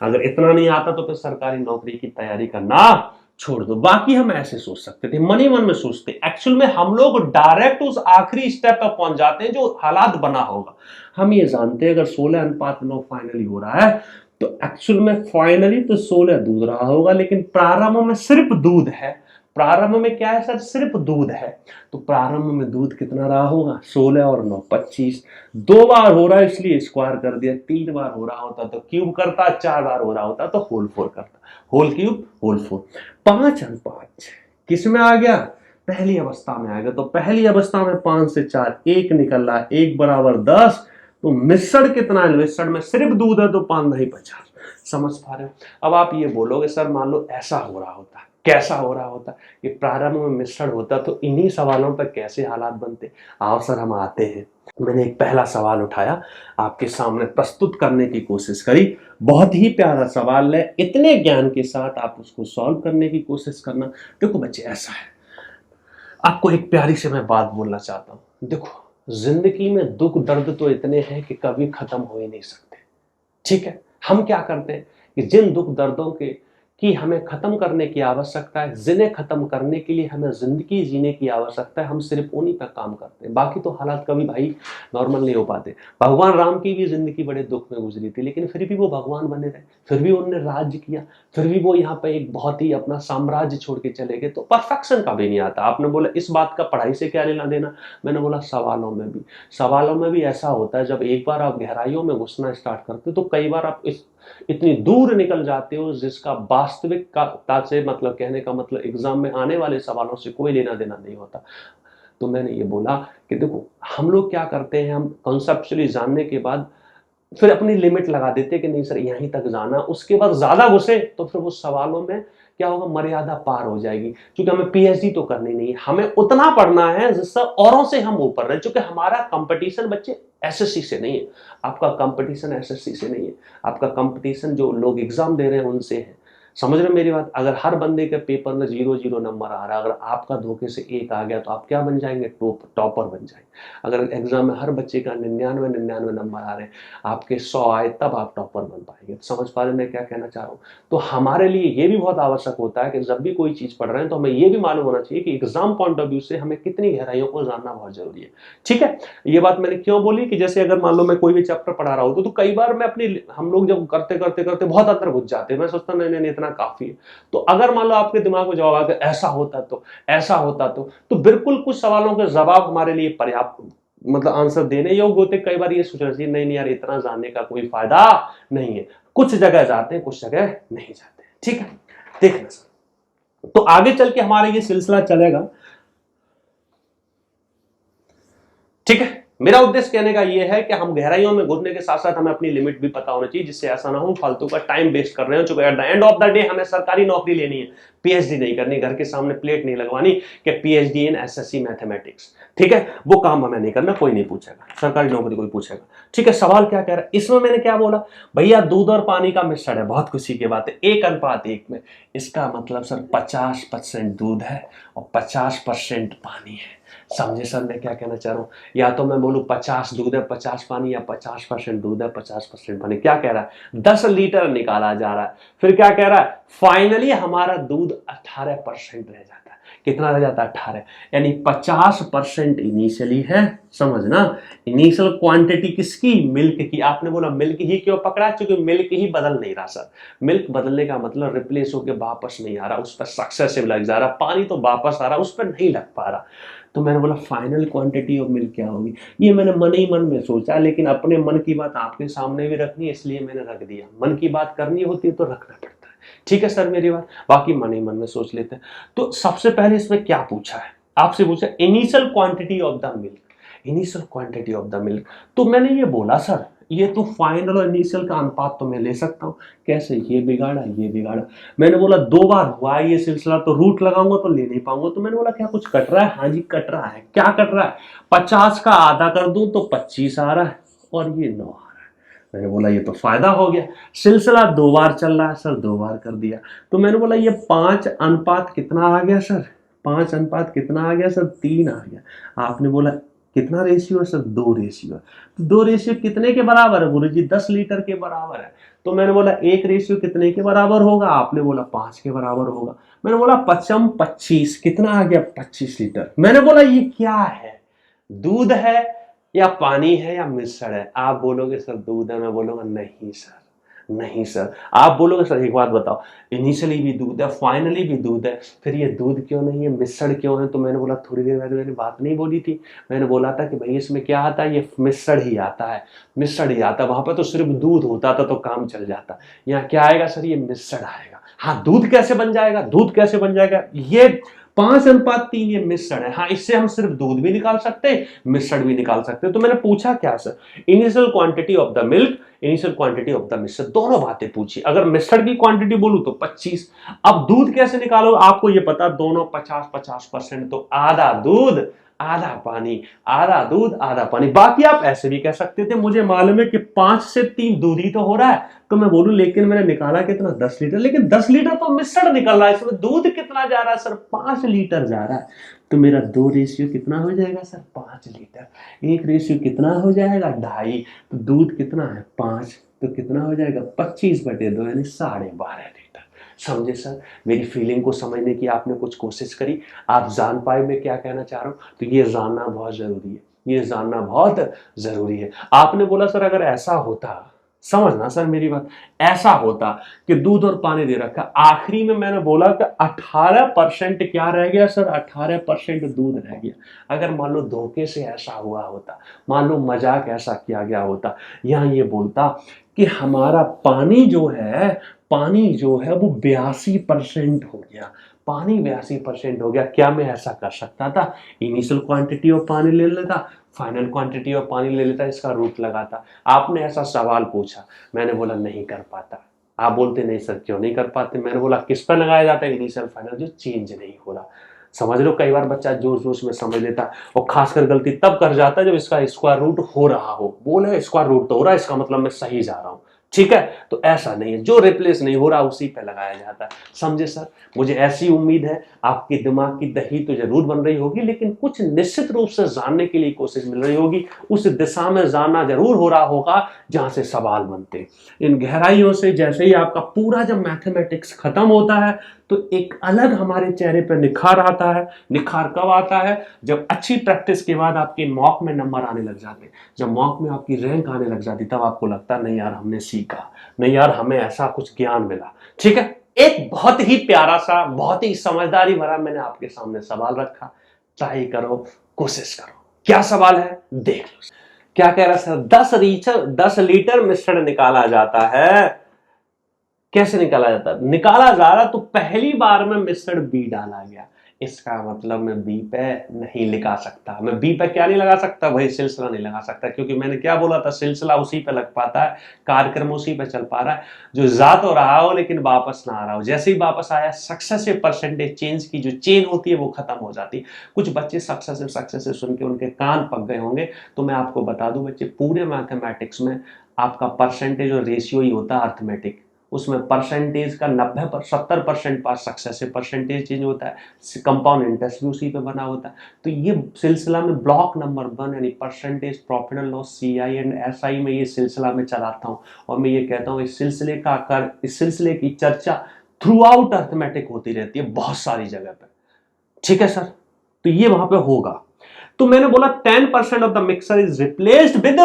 अगर इतना नहीं आता तो फिर सरकारी नौकरी की तैयारी करना छोड़ दो। बाकी हम ऐसे सोच सकते थे, मन ही मन में सोचते, एक्चुअल में हम लोग डायरेक्ट उस आखिरी स्टेप पर पहुंच जाते हैं जो हालात बना होगा। हम ये जानते हैं अगर 16:9 फाइनली हो रहा है, तो एक्चुअल में फाइनली तो 16 दूध रहा होगा, लेकिन प्रारंभ में सिर्फ दूध है। प्रारंभ में क्या है सर, सिर्फ दूध है, तो प्रारंभ में दूध कितना रहा होगा, 16 और 9 25। 2 बार हो रहा है इसलिए स्क्वायर कर दिया, 3 बार हो रहा होता तो क्यूब करता, 4 बार हो रहा होता तो होल 4 करता, होल क्यूब होल 4। 5 और 5 किस में आ गया, पहली अवस्था में आ गया। तो पहली अवस्था में 5 से 4 1 निकल रहा, 1 बराबर 10। तो मिश्रण कितना है, मिश्रण में सिर्फ दूध है तो 5 नहीं 50। समझ पा रहे हो। अब आप ये बोलोगे सर मान लो ऐसा हो रहा होता, कैसा हो रहा होता, कि प्रारंभ में मिश्रण होता तो इन्हीं सवालों पर कैसे हालात बनते। आओ सर हम आते हैं। मैंने एक पहला सवाल उठाया, आपके सामने प्रस्तुत करने की कोशिश करी। बहुत ही प्यारा सवाल है, इतने ज्ञान के साथ आप उसको सॉल्व करने की कोशिश करना। देखो बच्चे ऐसा है, आपको एक प्यारी से मैं बात बोलना चाहता हूं। देखो जिंदगी में दुख दर्द तो इतने हैं कि कभी खत्म हो ही नहीं सकते। ठीक है, हम क्या करते हैं कि जिन दुख दर्दों के कि हमें खत्म करने की आवश्यकता है, जिन्हें खत्म करने के लिए हमें जिंदगी जीने की आवश्यकता है, हम सिर्फ उन्हीं पर काम करते हैं। बाकी तो हालात कभी भाई नॉर्मल नहीं हो पाते। भगवान राम की भी जिंदगी बड़े दुख में गुजरी थी, लेकिन फिर भी वो भगवान बने रहे, फिर भी उन्होंने राज्य किया, फिर भी वो यहाँ पे एक बहुत ही अपना साम्राज्य छोड़ के चले गए। तो परफेक्शन का भी नहीं आता। आपने बोला इस बात का पढ़ाई से क्या लेना देना, मैंने बोला सवालों में भी ऐसा होता है, जब एक बार आप गहराइयों में घुसना स्टार्ट करते हो तो कई बार आप इतनी दूर निकल जाते हो जिसका वास्तविकता से मतलब, कहने का मतलब एग्जाम में आने वाले सवालों से कोई लेना देना नहीं होता। तो मैंने ये बोला कि देखो हम लोग क्या करते हैं, हम कॉन्सेप्चुअली जानने के बाद फिर अपनी लिमिट लगा देते हैं कि नहीं सर यहीं तक जाना, उसके बाद ज्यादा घुसे तो फिर वो सवालों में क्या होगा, मर्यादा पार हो जाएगी। क्योंकि हमें पीएचडी तो करनी नहीं है, हमें उतना पढ़ना है जिससे औरों से हम ऊपर रहे। क्योंकि हमारा कंपटीशन बच्चे एसएससी से नहीं है, आपका कंपटीशन एसएससी से नहीं है, आपका कंपटीशन जो लोग एग्जाम दे रहे हैं उनसे है। समझ रहे मेरी बात। अगर हर बंदे के पेपर में 0 0 नंबर आ रहा है, अगर आपका धोखे से 1 आ गया तो आप क्या बन जाएंगे, टॉपर बन जाएंगे। अगर एग्जाम में हर बच्चे का 99 नंबर आ रहे हैं, आपके 100 आए तब आप टॉपर बन पाएंगे। समझ पा रहे मैं क्या कहना चाह रहा हूँ। तो हमारे लिए ये भी बहुत आवश्यक होता है कि जब भी कोई चीज पढ़ रहे हैं तो हमें ये भी मालूम होना चाहिए कि एग्जाम पॉइंट ऑफ व्यू से हमें कितनी गहराइयों को जानना बहुत जरूरी है। ठीक है, ये बात मैंने क्यों बोली कि जैसे अगर मान लो मैं कोई भी चैप्टर पढ़ा रहा हूँ तो कई बार मैं अपनी, हम लोग जब करते करते करते बहुत अंदर घुस जाते हैं, मैं सोचता नहीं नहीं इतना काफी है। तो अगर मान लो आपके दिमाग में जवाब आ गया ऐसा होता तो बिल्कुल कुछ सवालों के जवाब हमारे लिए पर्याप्त मतलब आंसर देने योग्य होते। कई बार ये सोचना चाहिए नहीं नहीं यार इतना जानने का कोई फायदा नहीं है, कुछ जगह जाते हैं कुछ जगह नहीं जाते। ठीक है, देखना सर, तो आगे चल के हमारा ये सिलसिला चलेगा। ठीक है, मेरा उद्देश्य कहने का यह है कि हम गहराइयों में घुसने के साथ साथ हमें अपनी लिमिट भी पता होना चाहिए, जिससे ऐसा ना हो फालतू का टाइम वेस्ट कर रहे हो। चूंकि at the end of the day हमें सरकारी नौकरी लेनी है, पीएचडी नहीं करनी, घर के सामने प्लेट नहीं लगवानी कि पीएचडी इन एसएससी मैथमेटिक्स। ठीक है, वो काम हमें नहीं करना, कोई नहीं पूछेगा, सरकारी नौकरी कोई पूछेगा। ठीक है, सवाल क्या कह रहा है इसमें, मैंने क्या बोला भैया दूध और पानी का मिश्रण है, बहुत खुशी की बात है, 1:1 में। इसका मतलब सर 50% दूध है और 50% पानी है। समझे सर मैं क्या कहना चाह रहा हूं। या तो मैं बोलूं 50 दूध है 50 पानी, या 50% दूध है 50% पानी। क्या कह रहा है, 10 लीटर निकाला जा रहा है, फिर क्या कह रहा है, फाइनली हमारा दूध 18% रह जाता है। कितना रह जाता है, 18। यानी 50% इनिशियली है, समझना। इनिशियल क्वांटिटी किसकी, मिल्क की। आपने बोला मिल्क ही क्यों पकड़ा, क्योंकि मिल्क ही बदल नहीं रहा सर। मिल्क बदलने का मतलब रिप्लेस होकर वापस नहीं आ रहा, उस पर सक्सेसिव लग जा रहा, पानी तो वापस आ रहा, उस पर नहीं लग पा रहा। तो मैंने बोला फाइनल क्वांटिटी ऑफ मिल्क क्या होगी। ये मैंने मन ही मन में सोचा, लेकिन अपने मन की बात आपके सामने भी रखनी है, इसलिए मैंने रख दिया। मन की बात करनी होती है तो रखना पड़ता है। ठीक है सर मेरी बात, बाकी मन ही मन में सोच लेते हैं। तो सबसे पहले इसमें क्या पूछा है, आपसे पूछा initial quantity of the milk. Initial quantity of the milk, तो मैंने ये बोला सर ये तो फाइनल और इनिशियल का अनुपात तो मैं ले सकता हूँ। कैसे, ये बिगाड़ा। मैंने बोला 2 बार हुआ ये सिलसिला, तो रूट लगाऊंगा तो ले नहीं पाऊंगा। तो मैंने बोला क्या कुछ कट रहा है, हाँ जी कट रहा है। क्या कट रहा है, 50 का आधा कर दूं तो 25 आ रहा है और ये 9 आ रहा है। मैंने बोला ये तो फायदा हो गया, सिलसिला 2 बार चल रहा है सर, 2 बार कर दिया। तो मैंने बोला ये 5 अनुपात कितना आ गया सर, 5 अनुपात कितना आ गया सर, 3 आ गया। आपने बोला कितना रेशियो है सर, 2 रेशियो है। तो 2 रेशियो कितने के बराबर है गुरुजी, 10 लीटर के बराबर है। तो मैंने बोला 1 रेशियो कितने के बराबर होगा, आपने बोला 5 के बराबर होगा। मैंने बोला 25 कितना आ गया, 25 लीटर। मैंने बोला ये क्या है, दूध है या पानी है या मिश्रण है। आप बोलोगे सर दूध है, मैं बोलूंगा नहीं सर। आप बोलोगे सर एक बात बताओ, इनिशियली भी दूध है फाइनली भी दूध है, फिर ये दूध क्यों नहीं है, मिश्रण क्यों है। तो मैंने बोला थोड़ी देर पहले मैंने बात नहीं बोली थी, मैंने बोला था कि भाई इसमें क्या आता है, ये मिश्रण ही आता है, वहां पर तो सिर्फ दूध होता था तो काम चल जाता। यहाँ क्या आएगा सर, ये मिश्रण आएगा। हाँ दूध कैसे बन जाएगा, ये 5:3 ये मिश्रण है। हाँ इससे हम सिर्फ दूध भी निकाल सकते हैं, मिश्रण भी निकाल सकते हैं। तो मैंने पूछा क्या sir, initial quantity of the milk, initial quantity of the मिश्रण, दोनों बातें पूछी। अगर मिश्रण की क्वांटिटी बोलूं तो 25। अब दूध कैसे निकालो, आपको ये पता दोनों 50-50%, तो आधा दूध आधा पानी, आधा दूध आधा पानी। बाकी आप ऐसे भी कह सकते थे मुझे मालूम है कि 5 से 3 दूध ही तो हो रहा है, तो मैं बोलूं लेकिन मैंने निकाला कितना, 10 लीटर। लेकिन 10 लीटर तो मिश्रण निकल रहा है, इसमें दूध कितना जा रहा है सर, 5 लीटर जा रहा है। तो मेरा 2 रेशियो कितना हो जाएगा सर, 5 लीटर। 1 रेशियो कितना हो जाएगा, 2.5। तो दूध कितना है, 5, तो कितना हो जाएगा 25/2 यानी 12.5 लीटर। समझे सर? मेरी फीलिंग को समझने की आपने कुछ कोशिश करी, आप जान पाए मैं क्या कहना चाह रहा हूँ। तो ये जानना बहुत जरूरी है, ये जानना बहुत जरूरी है। आपने बोला सर अगर ऐसा होता, समझना सर मेरी बात, ऐसा होता कि दूध और पानी दे रखा, आखिरी में मैंने बोला कि 18% क्या रह गया सर, 18% दूध रह गया। अगर मान लो धोखे से ऐसा हुआ होता, मान लो मजाक ऐसा किया गया होता, यहां ये बोलता कि हमारा पानी जो है वो 82% हो गया, पानी 82% हो गया, क्या मैं ऐसा कर सकता था? इनिशियल क्वांटिटी ऑफ पानी ले लेता, फाइनल क्वांटिटी ऑफ पानी ले लेता, इसका रूट लगाता। आपने ऐसा सवाल पूछा, मैंने बोला नहीं कर पाता। आप बोलते नहीं सर क्यों नहीं कर पाते? मैंने बोला किस पर लगाया जाता है? इनिशियल फाइनल जो चेंज नहीं हो रहा। समझ लो, कई बार बच्चा जोश जोश में समझ लेता है और खासकर गलती तब कर जाता है जब इसका स्क्वायर रूट हो रहा हो। बोले स्क्वायर रूट तो हो रहा है, इसका मतलब मैं सही जा रहा हूं। ठीक है, तो ऐसा नहीं है, जो रिप्लेस नहीं हो रहा उसी पे लगाया जाता है। समझे सर? मुझे ऐसी उम्मीद है आपके दिमाग की दही तो जरूर बन रही होगी, लेकिन कुछ निश्चित रूप से जानने के लिए कोशिश मिल रही होगी, उस दिशा में जानना जरूर हो रहा होगा जहां से सवाल बनते। इन गहराइयों से जैसे ही आपका पूरा जब मैथमेटिक्स खत्म होता है तो एक अलग हमारे चेहरे पर निखार आता है। निखार कब आता है? जब अच्छी प्रैक्टिस के बाद आपके मॉक में नंबर आने लग जाते, जब मॉक में आपकी रैंक आने लग जाती, तब आपको लगता नहीं यार हमने सीखा, नहीं यार हमें ऐसा कुछ ज्ञान मिला। ठीक है, एक बहुत ही प्यारा सा, बहुत ही समझदारी भरा मैंने आपके सामने सवाल रखा, ट्राई करो, कोशिश करो। क्या सवाल है देख लो। क्या कह रहा है सर? 10 लीटर मिश्रण निकाला जाता है। कैसे निकाला जाता है? निकाला जा रहा तो पहली बार में मिश्रण बी डाला गया, इसका मतलब मैं बी पे नहीं लगा सकता। मैं बी पे क्या नहीं लगा सकता भाई? सिलसिला नहीं लगा सकता, क्योंकि मैंने क्या बोला था, सिलसिला उसी पे लग पाता है, कार्यक्रम उसी पे चल पा रहा है जो जा तो रहा हो लेकिन वापस ना आ रहा हो। जैसे ही वापस आया, सक्सेसिव परसेंटेज चेंज की जो चेन होती है वो खत्म हो जाती। कुछ बच्चे सक्सेसिव सुन के उनके कान पक गए होंगे, तो मैं आपको बता दूं बच्चे, पूरे मैथमेटिक्स में आपका परसेंटेज और रेशियो ही होता है अर्थमेटिक। उसमें परसेंटेज का 70% पास सक्सेसिव परसेंटेज चेंज होता है, कंपाउंड इंटरेस्ट भी उसी पे बना होता है। तो ये सिलसिला में ब्लॉक नंबर 1 यानी percentage profit and loss, CI and SI में ये सिलसिला में चलाता हूँ, और मैं ये कहता हूँ इस सिलसिले की चर्चा थ्रू आउट अर्थमेटिक होती रहती है, बहुत सारी जगह पे। ठीक है सर? तो ये वहां पे होगा। तो मैंने बोला 10% off the mixer is replaced with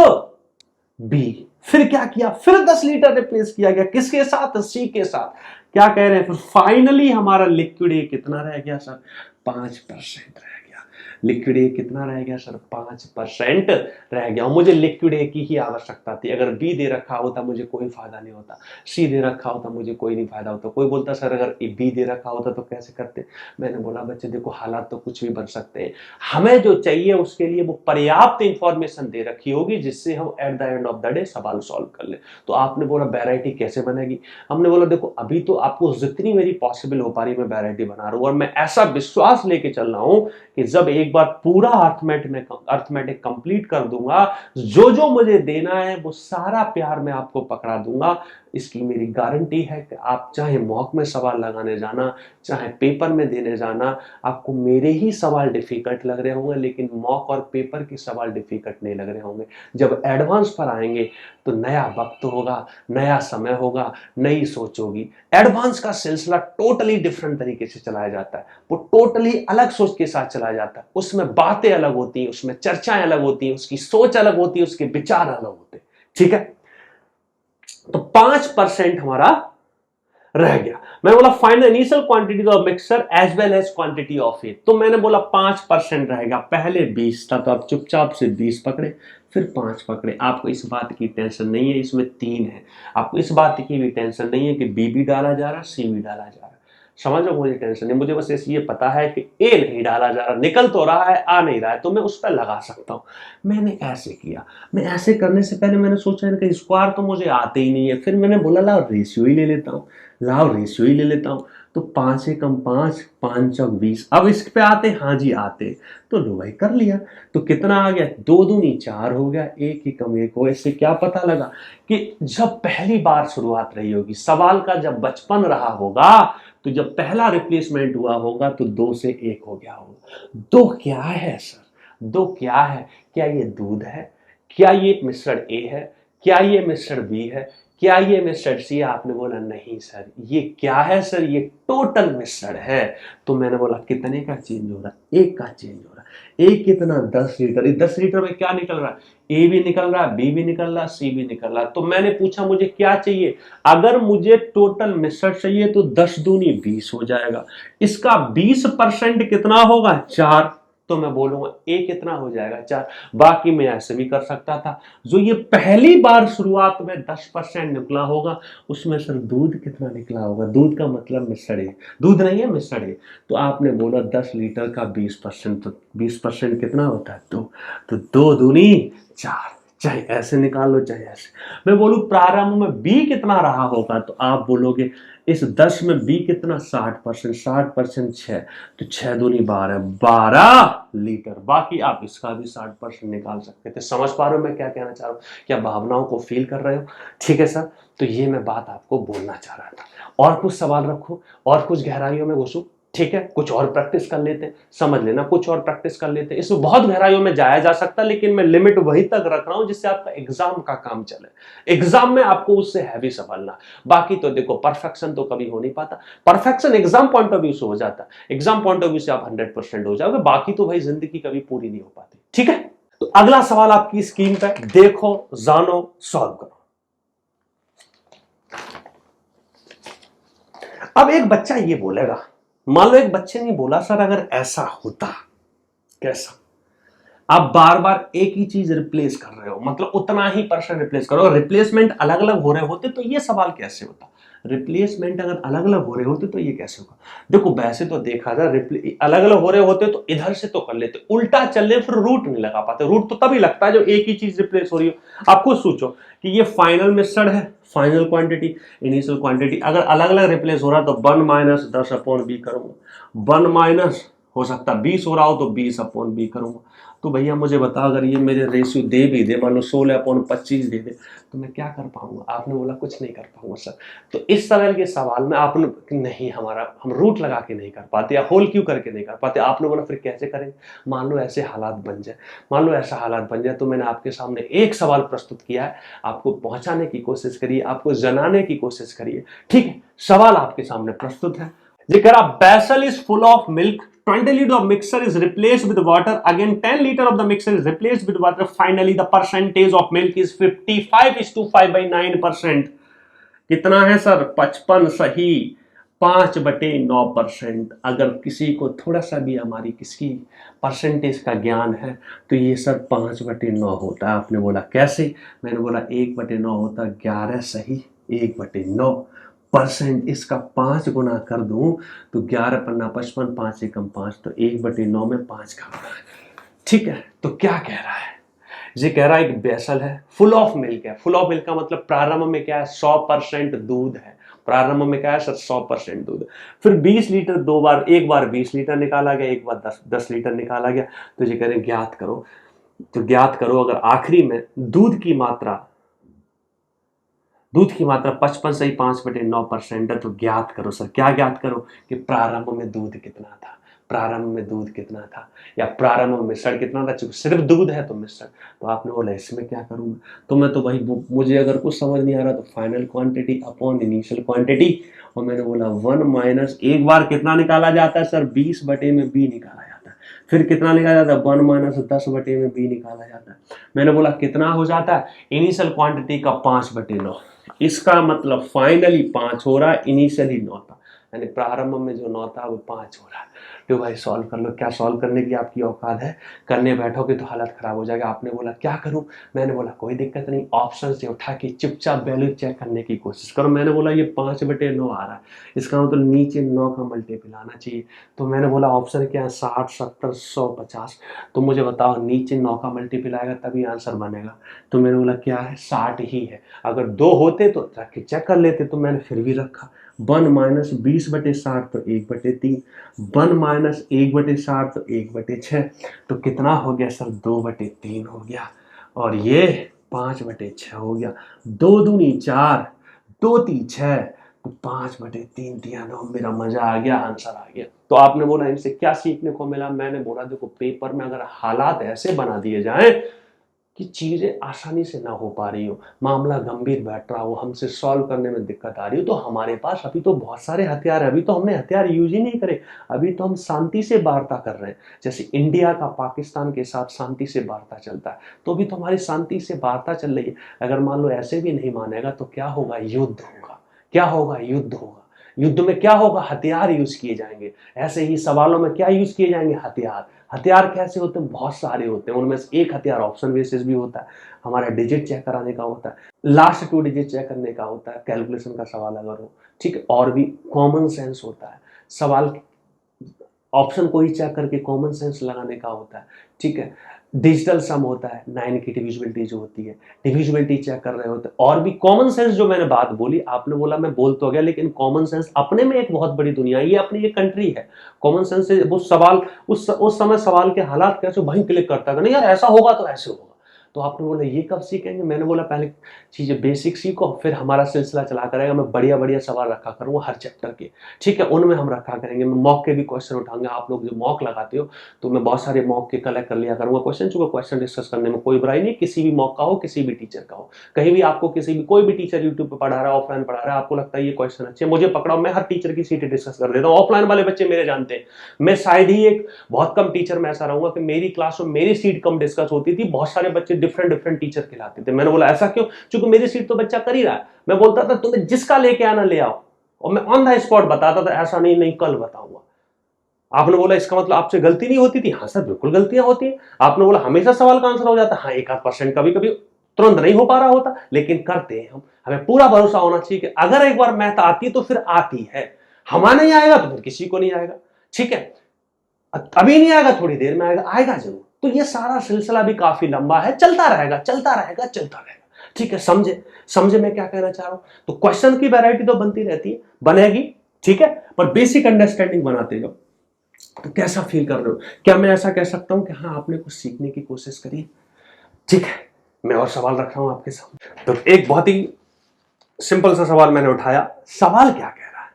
B. फिर क्या किया? फिर 10 लीटर रिप्लेस किया गया, किसके साथ? सी के साथ। क्या कह रहे हैं? फिर फाइनली हमारा लिक्विड ए कितना रह गया सर? 5% रह गया। लिक्विड ए कितना रह गया सर? 5% रह गया। और मुझे लिक्विड ए की ही आवश्यकता थी। अगर बी दे रखा होता मुझे कोई फायदा नहीं होता, सी दे रखा होता मुझे कोई नहीं फायदा होता। कोई बोलता सर अगर बी दे रखा होता तो कैसे करते? मैंने बोला बच्चे देखो, हालात तो कुछ भी बन सकते हैं, हमें जो चाहिए उसके लिए वो पर्याप्त इंफॉर्मेशन दे रखी होगी जिससे हम at the end of the day सवाल सॉल्व कर ले। तो आपने बोला वैरायटी कैसे बनेगी? हमने बोला देखो अभी तो आपको जितनी मेरी पॉसिबल हो पा रही मैं वैरायटी बना रहा हूं, और मैं ऐसा विश्वास लेके चल रहा हूं कि जब एक बार पूरा अर्थमेटिक कंप्लीट कर दूंगा, जो जो मुझे देना है वो सारा प्यार मैं आपको पकड़ा दूंगा। इसकी मेरी गारंटी है कि आप चाहे मॉक में सवाल लगाने जाना, चाहे पेपर में देने जाना, आपको मेरे ही सवाल डिफिकल्ट लग रहे होंगे, लेकिन मॉक और पेपर के सवाल डिफिकल्ट नहीं लग रहे होंगे। जब एडवांस पर आएंगे तो नया वक्त होगा, नया समय होगा, नई सोच होगी। एडवांस का सिलसिला टोटली डिफरेंट तरीके से चलाया जाता है, वो टोटली अलग सोच के साथ चलाया जाता है। उसमें बातें अलग होती हैं, उसमें चर्चाएं अलग होती हैं, उसकी सोच अलग होती है, उसके विचार अलग होते हैं। ठीक है, तो 5% हमारा रह गया। मैं बोला find the initial quantity of mixture as well as quantity of it. तो मैंने बोला 5% रहेगा। पहले 20 था तो आप चुपचाप से 20 पकड़े, फिर 5 पकड़े। आपको इस बात की टेंशन नहीं है, इसमें 3 है। आपको इस बात की भी टेंशन नहीं है कि बी भी डाला जा रहा है, सी भी डाला जा रहा है। समझ लो, मुझे टेंशन नहीं, मुझे बस ये पता है कि ए नहीं डाला जा रहा, निकल तो रहा है, आ नहीं रहा है, तो मैं उस पर लगा सकता हूं। मैंने ऐसे किया। मैं ऐसे करने से पहले मैंने सोचा इनका स्क्वायर तो मुझे आते ही नहीं है, फिर मैंने बोला लाओ रेशियो ही ले लेता हूँ, तो 5 से कम 5, 5 चौक 20। अब इस पे आते, हाँ जी आते, तो लो भाई कर लिया। तो कितना आ गया? 2 दूनी 4 हो गया, 1 ही कम 1 हो। इससे क्या पता लगा कि जब पहली बार शुरुआत रही होगी सवाल का, जब बचपन रहा होगा, तो जब पहला रिप्लेसमेंट हुआ होगा तो 2 से 1 हो गया होगा। 2 क्या है सर? 2 क्या है? क्या ये दूध है? क्या ये मिश्रण ए है? क्या ये मिश्रण बी है? क्या ये मिक्सड सी? आपने बोला नहीं सर। ये क्या है सर? ये टोटल मिक्सड है। तो मैंने बोला कितने का चेंज हो रहा है? एक का चेंज हो रहा है। एक कितना? 10 लीटर। 10 लीटर में क्या निकल रहा है? ए भी निकल रहा है, बी भी निकल रहा है, सी भी निकल रहा है। तो मैंने पूछा मुझे क्या चाहिए? अगर मुझे टोटल मिक्सड चाहिए तो 10 दूनी 20 हो जाएगा। इसका 20% कितना होगा? 4। तो मैं बोलूंगा ए कितना हो जाएगा? 4। बाकी मैं ऐसे भी कर सकता था। जो ये पहली बार शुरुआत में 10% निकला होगा, उसमें सर दूध कितना निकला होगा? दूध का मतलब मिक्सड है, दूध नहीं है मिक्सड है। तो आपने बोला 10 लीटर का 20%, तो 20% कितना होता है? 2। तो 2 दूनी 4। चाहे ऐसे निकाल लो चाहे ऐसे। मैं बोलूं प्रारंभ में बी कितना रहा होगा, तो आप बोलोगे इस 10 में बी कितना? 60%। 60% 6, तो 6 दूनी 12, 12 लीटर। बाकी आप इसका भी 60% निकाल सकते थे। समझ पा रहे हो मैं क्या कहना चाह रहा हूँ? क्या भावनाओं को फील कर रहे हो? ठीक है सर। तो ये मैं बात आपको बोलना चाह रहा था। और कुछ सवाल रखो, और कुछ गहराइयों में घुसो। ठीक है, कुछ और प्रैक्टिस कर लेते हैं। समझ लेना, कुछ और प्रैक्टिस कर लेते हैं। इसमें बहुत गहराइयों में जाया जा सकता है, लेकिन मैं लिमिट वही तक रख रहा हूं जिससे आपका एग्जाम का काम चले। एग्जाम में आपको उससे हैवी संभालना। बाकी तो देखो, परफेक्शन तो कभी हो नहीं पाता। Perfection exam point of view से हो जाता है। एग्जाम पॉइंट ऑफ व्यू से आप 100% हो जाओगे। बाकी तो भाई जिंदगी कभी पूरी नहीं हो पाती। ठीक है, तो अगला सवाल आपकी स्क्रीन पे देखो, जानो, सॉल्व करो। अब एक बच्चा ये बोलेगा, मान लो एक बच्चे ने बोला सर अगर ऐसा होता, कैसा? आप बार बार एक ही चीज रिप्लेस कर रहे हो, मतलब उतना ही परसेंट रिप्लेस करो। रिप्लेसमेंट अलग अलग हो रहे होते तो ये सवाल कैसे होता? रिप्लेसमेंट अगर अलग अलग हो रहे होते तो ये कैसे होगा? देखो वैसे तो देखा जाए अलग अलग हो रहे होते तो इधर से तो कर लेते, उल्टा चल रहे फिर रूट नहीं लगा पाते। रूट तो तभी लगता है जब एक ही चीज रिप्लेस हो रही हो। आप खुद सोचो कि ये फाइनल मिक्सड है, फाइनल क्वांटिटी, इनिशियल क्वांटिटी। अगर अलग अलग रिप्लेस हो रहा तो 1 माइनस 10 अपॉन बी करूंगा। 1 माइनस हो सकता 20 हो रहा हो तो 20 अपॉन बी करूंगा। तो भैया मुझे बता, अगर ये मेरे रेशियो दे भी दे, मान लो 16/25 दे दे, तो मैं क्या कर पाऊंगा? आपने बोला कुछ नहीं कर पाऊंगा सर। तो इस तरह के सवाल में आपने नहीं, हम रूट लगा के नहीं कर पाते, या होल क्यों करके नहीं कर पाते। आपने बोला फिर कैसे करें? मान लो ऐसे हालात बन जाए, मान लो ऐसा हालात बन जाए, तो मैंने आपके सामने एक सवाल प्रस्तुत किया है, आपको पहुंचाने की कोशिश करिए, आपको जनाने की कोशिश करिए। ठीक है, सवाल आपके सामने प्रस्तुत है। ये कह रहा vessel is full of milk, 20 liter of mixture is replaced with water, again 10 liter of the mixture is replaced with water, finally the percentage of milk is 55:5/9%। कितना है सर? 55 सही, 5/9%। अगर किसी को थोड़ा सा भी हमारी किसकी परसेंटेज का ज्ञान है तो ये सर 5/9 होता है। आपने बोला कैसे? मैंने बोला 1/9 होता, 11 सही, 1/9%। इसका 5 गुना कर दूं तो 11 पन्ना 55, 5 एकम 5, तो 1/9 में 5 का गुना है। ठीक है, तो क्या कह रहा है? ये कह रहा है एक बेसल है, फुल ऑफ मिल्क है। फुल ऑफ मिल्क का मतलब प्रारंभ में क्या है? 100% दूध है। प्रारंभ में क्या है सर? 100% दूध। फिर 20 लीटर दो बार, एक बार 20 लीटर निकाला गया, एक बार 10 लीटर निकाला गया। तो ये कह रहे ज्ञात करो। तो ज्ञात करो अगर आखिरी में दूध की मात्रा 55 सही 5/9% है, तो ज्ञात करो सर। क्या ज्ञात करो? कि प्रारंभ में दूध कितना था, प्रारंभ में दूध कितना था, या प्रारंभ में मिश्रण कितना था। चूंकि सिर्फ दूध है तो मिश्रण। तो आपने बोला इसमें क्या करूंगा? तो मैं तो भाई, मुझे अगर कुछ समझ नहीं आ रहा तो final quantity upon initial quantity. और मैंने बोला 1 माइनस, एक बार कितना निकाला जाता है सर? 20/b निकाला जाता है। फिर कितना निकाला जाता है? 1 माइनस 10/b निकाला जाता है। मैंने बोला कितना हो जाता है? इनिशियल क्वांटिटी का 5/9। इसका मतलब फाइनली 5 हो रहा है, इनिशियली 9 था, यानी प्रारंभ में जो 9 था वो 5 हो रहा है। तो भाई सॉल्व कर लो। क्या सॉल्व करने की आपकी औकात है? करने बैठोगे तो हालत खराब हो जाएगा। आपने बोला क्या करूं? मैंने बोला कोई दिक्कत नहीं, ऑप्शन से उठा के चुपचाप वैल्यू चेक करने की कोशिश करो। मैंने बोला ये 5/9 आ रहा है, इसका मतलब नीचे 9 का मल्टीपल आना चाहिए। तो मैंने बोला ऑप्शन क्या है? 60, 70, 100, 50। तो मुझे बताओ नीचे 9 का मल्टीपल आएगा तभी आंसर बनेगा। तो मैंने बोला क्या है? 60 ही है। अगर 2 होते तो रख के चेक कर लेते, तो मैंने फिर भी रखा। 1 माइनस 20/60 तो 1/3, 1 माइनस 1/60 तो 1/6। तो कितना हो गया सर? 2/3 हो गया। और ये 5/6 हो गया। 2 दूनी 4, 2 तीन 6, तो 5/3 दिया। नो, मेरा मजा आ गया, आंसर आ गया। तो आपने बोला इनसे क्या सीखने को मिला? मैंने बोला देखो पेपर में अगर हालात ऐसे बना दिए जाए कि चीज़ें आसानी से ना हो पा रही हो, मामला गंभीर बैठ रहा हो, हमसे सॉल्व करने में दिक्कत आ रही हो, तो हमारे पास अभी तो बहुत सारे हथियार हैं। अभी तो हमने हथियार यूज ही नहीं करे, अभी तो हम शांति से वार्ता कर रहे हैं। जैसे इंडिया का पाकिस्तान के साथ शांति से वार्ता चलता है, तो अभी तो हमारी शांति से वार्ता चल रही है। अगर मान लो ऐसे भी नहीं मानेगा तो क्या होगा, युद्ध होगा। क्या होगा, युद्ध होगा। युद्ध में क्या होगा, हथियार यूज किए जाएंगे। ऐसे ही सवालों में क्या यूज किए जाएंगे, हथियार। हथियार कैसे होते हैं, बहुत सारे होते हैं। उनमें से एक हथियार ऑप्शन बेसिस भी होता है, हमारा डिजिट चेक कराने का होता है, लास्ट 2 डिजिट चेक करने का होता है, कैलकुलेशन का सवाल अगर हो, ठीक है। और भी कॉमन सेंस होता है, सवाल ऑप्शन को ही चेक करके कॉमन सेंस लगाने का होता है, ठीक है। डिजिटल सम होता है, 9 की डिविजिबिलिटी जो होती है, डिविजिबिलिटी चेक कर रहे होते हैं। और भी कॉमन सेंस जो मैंने बात बोली, आपने बोला मैं बोल तो गया, लेकिन कॉमन सेंस अपने में एक बहुत बड़ी दुनिया है, ये अपनी एक कंट्री है। कॉमन सेंस से वो सवाल उस समय सवाल के हालात कैसे वहीं क्लिक करता है, नहीं यार ऐसा होगा तो ऐसे होगा। तो आपने बोला ये कब सीखेंगे, मैंने बोला पहले चीजें बेसिक सीखो, फिर हमारा सिलसिला चला करेगा। मैं बढ़िया बढ़िया सवाल रखा करूंगा हर चैप्टर के, ठीक है, उनमें हम रखा करेंगे। मैं मॉक के भी क्वेश्चन उठाऊंगा, आप लोग जो मॉक लगाते हो तो मैं बहुत सारे मॉक के कलेक्ट कर लिया करूंगा क्वेश्चन, चूंकि क्वेश्चन डिस्कस करने में कोई बुराई नहीं, किसी भी मॉक का हो, किसी भी टीचर का हो। कहीं भी आपको किसी भी कोई भी टीचर यूट्यूब पे पढ़ा रहा है, ऑफलाइन पढ़ा रहा है, आपको लगता है ये क्वेश्चन अच्छे, मुझे पकड़ाओ, मैं हर टीचर की सीटें डिस्कस कर देता हूँ। ऑफलाइन वाले बच्चे मेरे जानते हैं, मैं शायद ही एक बहुत कम टीचर में ऐसा रहूंगा कि मेरी क्लास में मेरी सीट कम डिस्कस होती थी, बहुत सारे बच्चे डिफरेंट डिफरेंट टीचर खिलाते थे। मैंने बोला ऐसा क्यों, क्योंकि मेरी सीट तो बच्चा कर ही रहा है। मैं बोलता था तुम्हें जिसका लेके आना ले आओ, और मैं ऑन द स्पॉट बताता था, ऐसा नहीं नहीं कल बताऊंगा। आपने बोला इसका मतलब आपसे गलती नहीं होती थी, हाँ सर बिल्कुल गलतियां होती है। आपने बोला हमेशा सवाल का आंसर हो जाता है, हाँ 1-8% कभी कभी तुरंत नहीं हो पा रहा होता, लेकिन करते हैं हम। हमें पूरा भरोसा होना चाहिए कि अगर एक बार मैथ आती तो फिर आती है, हमारा नहीं आएगा तो फिर किसी को नहीं आएगा, ठीक है। अभी नहीं आएगा, थोड़ी देर में आएगा, आएगा जरूर। तो ये सारा सिलसिला भी काफी लंबा है, चलता रहेगा चलता रहेगा चलता रहेगा, ठीक है। समझे, समझे मैं क्या कहना चाह रहा हूं। तो क्वेश्चन की वैरायटी तो बनती रहती है, बनेगी, ठीक है, पर बेसिक अंडरस्टैंडिंग बनाते जाओ। तो कैसा फील कर रहे हो, क्या मैं ऐसा कह सकता हूं कि हाँ आपने कुछ सीखने की कोशिश करी, ठीक है। मैं और सवाल रख रहा हूं आपके सामने। तो एक बहुत ही सिंपल सा सवाल मैंने उठाया। सवाल क्या कह रहा है,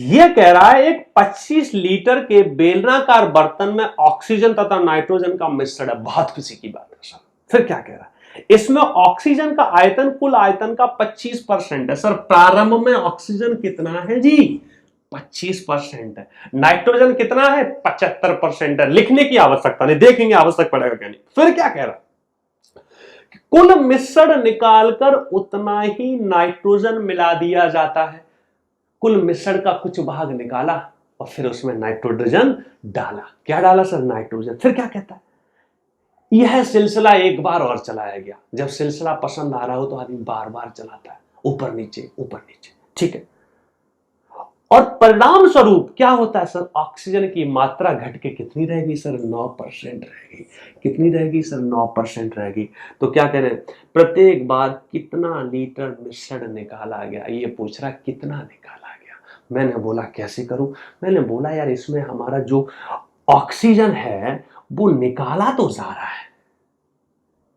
यह कह रहा है एक 25 लीटर के बेलनाकार बर्तन में ऑक्सीजन तथा नाइट्रोजन का मिश्रण है। बहुत खुशी की बात है सर। फिर क्या कह रहा है, इसमें ऑक्सीजन का आयतन कुल आयतन का 25% है। सर प्रारंभ में ऑक्सीजन कितना है जी, 25% है। नाइट्रोजन कितना है, 75% है। लिखने की आवश्यकता नहीं, देखेंगे आवश्यक पड़ेगा क्या नहीं। फिर क्या कह रहा, कुल मिश्रण निकालकर उतना ही नाइट्रोजन मिला दिया जाता है। कुल मिश्रण का कुछ भाग निकाला और फिर उसमें नाइट्रोजन डाला। क्या डाला सर, नाइट्रोजन। फिर क्या कहता है, यह सिलसिला एक बार और चलाया गया। जब सिलसिला पसंद आ रहा हो तो आदमी बार बार चलाता है, ऊपर नीचे ऊपर नीचे, ठीक है। और परिणाम स्वरूप क्या होता है सर, ऑक्सीजन की मात्रा घट के कितनी रहेगी सर, 9% रहेगी। कितनी रहेगी सर, 9% रहेगी। तो क्या कह रहे हैं, प्रत्येक बार कितना लीटर मिश्रण निकाला गया, ये पूछ रहा कितना निकाला गया। मैंने बोला कैसे करूं, मैंने बोला यार इसमें हमारा जो ऑक्सीजन है वो निकाला तो जा रहा है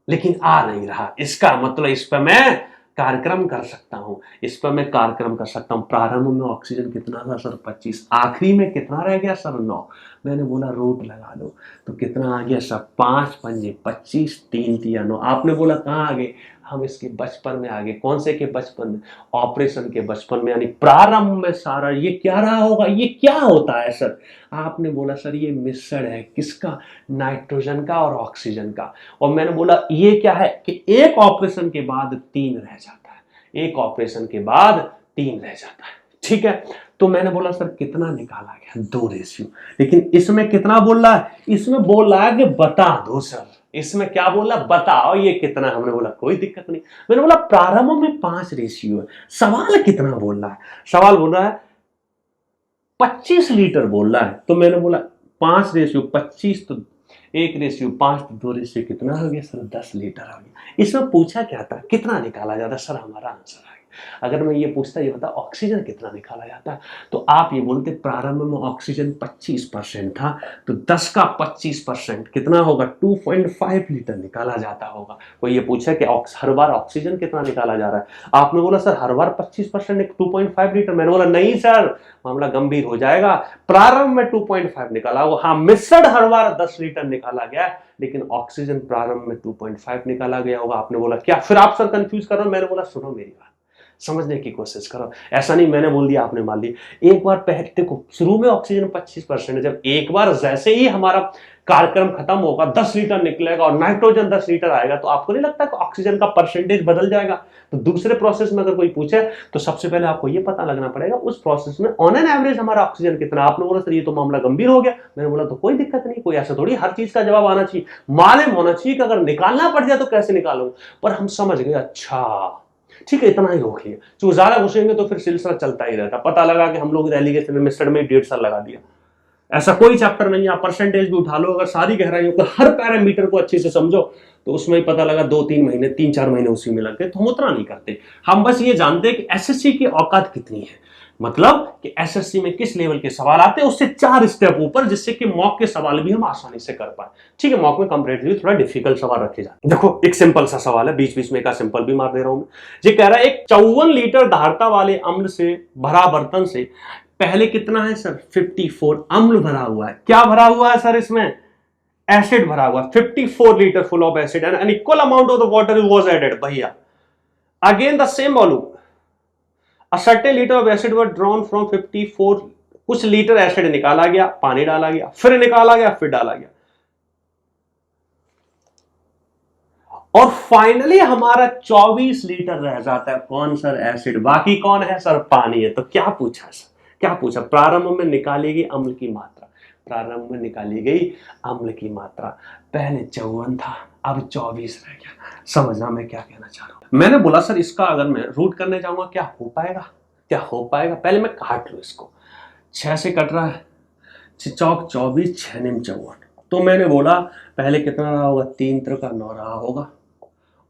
लेकिन आ नहीं रहा। इसका मतलब इस पर मैं कार्यक्रम कर सकता हूं, इस पर मैं कार्यक्रम कर सकता हूं। प्रारंभ में ऑक्सीजन कितना था सर, 25। आखिरी में कितना रह गया सर, 9। मैंने बोला रूट लगा दो, तो कितना आ गया सर, 5 पंजे 25, 3 तिया 9। आपने बोला कहां आ गए, हम इसके बचपन में आ गए। कौन से के बचपन में, ऑपरेशन के बचपन में, यानी प्रारंभ में सारा ये क्या रहा होगा, ये क्या होता है सर। आपने बोला सर ये मिश्रण है, किसका, नाइट्रोजन का और ऑक्सीजन का। और मैंने बोला ये क्या है कि एक ऑपरेशन के बाद 3 रह जाता है, एक ऑपरेशन के बाद 3 रह जाता है, ठीक है। तो मैंने बोला सर कितना निकाला गया, 2 रेशियो। लेकिन इसमें कितना बोल रहा है, इसमें बोल रहा है कि बता दो सर। इसमें क्या बोला, बताओ ये कितना। हमने बोला कोई दिक्कत नहीं। मैंने बोला प्रारंभ में 5 रेशियो है, सवाल कितना बोल रहा है, सवाल बोल रहा है 25 लीटर बोल रहा है। तो मैंने बोला 5 रेशियो 25, तो 1 रेशियो 5, तो 2 रेशियो कितना हो गया सर, 10 लीटर हो गया। इसमें पूछा क्या था, कितना निकाला जाता, सर हमारा आंसर आ गया। अगर मैं ये पूछता ये बता ऑक्सीजन कितना निकाला जाता है, तो आप ये बोलते प्रारंभ में ऑक्सीजन 25% था, तो 10 का 25% कितना होगा, 2.5 लीटर निकाला जाता होगा। कोई ये पूछा कि हर बार ऑक्सीजन कितना निकाला जा रहा है, आपने बोला सर हर बार 25% 2.5 लीटर, मैंने बोला नहीं सर, मामला गंभीर हो जाएगा। प्रारंभ में 2.5 निकाला होगा, हाँ मिश्रण हर बार 10 लीटर निकाला गया, लेकिन ऑक्सीजन प्रारंभ में 2.5 निकाला गया होगा। आपने बोला क्या, फिर आप सर कंफ्यूज कर रहे हो। मैंने बोला सुनो मेरी बात, समझने की कोशिश करो, ऐसा नहीं मैंने बोल दिया आपने मान लिया। एक बार पहले देखो, शुरू में ऑक्सीजन 25% है, जब एक बार जैसे ही हमारा कार्यक्रम खत्म होगा 10 लीटर निकलेगा और नाइट्रोजन 10 लीटर आएगा, तो आपको नहीं लगता कि ऑक्सीजन का परसेंटेज बदल जाएगा। तो दूसरे प्रोसेस में अगर कोई पूछे तो सबसे पहले आपको ये पता लगना पड़ेगा उस प्रोसेस में ऑन एन एवरेज हमारा ऑक्सीजन कितना। आपने बोला सर ये तो मामला गंभीर हो गया, मैंने बोला तो कोई दिक्कत नहीं, कोई ऐसा थोड़ी हर चीज का जवाब आना चाहिए, मालूम होना चाहिए कि अगर निकालना पड़ जाए तो कैसे निकालूं। पर हम समझ गए, अच्छा ठीक है इतना ही रोक लिया, जो ज्यादा घुसेंगे तो फिर सिलसिला चलता ही रहता। पता लगा कि हम लोग रेलीगेशन में मिस्टर में 1.5 साल लगा दिया। ऐसा कोई चैप्टर नहीं है, आप परसेंटेज भी उठा लो, अगर सारी गहराइयों को हर पैरामीटर को अच्छे से समझो तो उसमें ही पता लगा 2-3 महीने 3-4 महीने उसी में लग गए। तो हम उतना नहीं करते, हम बस ये जानते हैं कि एसएससी की औकात कितनी है, मतलब कि एसएससी में किस लेवल के सवाल आते हैं उससे 4 स्टेप ऊपर, जिससे कि मॉक के सवाल भी हम आसानी से कर पाए। ठीक है, मॉक में कंपैरेटिवली थोड़ा डिफिकल्ट सवाल रखे जाते हैं। देखो एक सिंपल सा सवाल है, बीच बीच में का सिंपल भी मार दे रहा हूं मैं। ये कह रहा है एक 54 लीटर धारता वाले अम्ल से भरा बर्तन से पहले कितना है सर, 54 अम्ल भरा हुआ है। क्या भरा हुआ है सर, इसमें एसिड भरा हुआ है। 54 litre full of acid and an equal amount of the water was added. भैया again the same volume, a certain liter of acid were drawn from 54, कुछ लीटर एसिड निकाला गया, पानी डाला गया, फिर निकाला गया, फिर डाला गया, और फाइनली हमारा 24 लीटर रह जाता है। कौन सर, एसिड, बाकी कौन है सर, पानी है। तो क्या पूछा सर, क्या पूछा, प्रारंभ में निकाली गई अम्ल की मात्रा, प्रारंभ में निकाली गई अम्ल की मात्रा, पहले 54 था अब 24 रह गया। समझना मैं क्या कहना चाह रहा हूं। मैंने बोला सर इसका अगर मैं रूट करने जाऊंगा क्या हो पाएगा, क्या हो पाएगा, पहले मैं काट लू इसको, 6 से कट रहा है, 6 चौक 24, 6 निम 54। तो मैंने बोला पहले कितना रहा होगा, 3 त्रिक 9 रहा होगा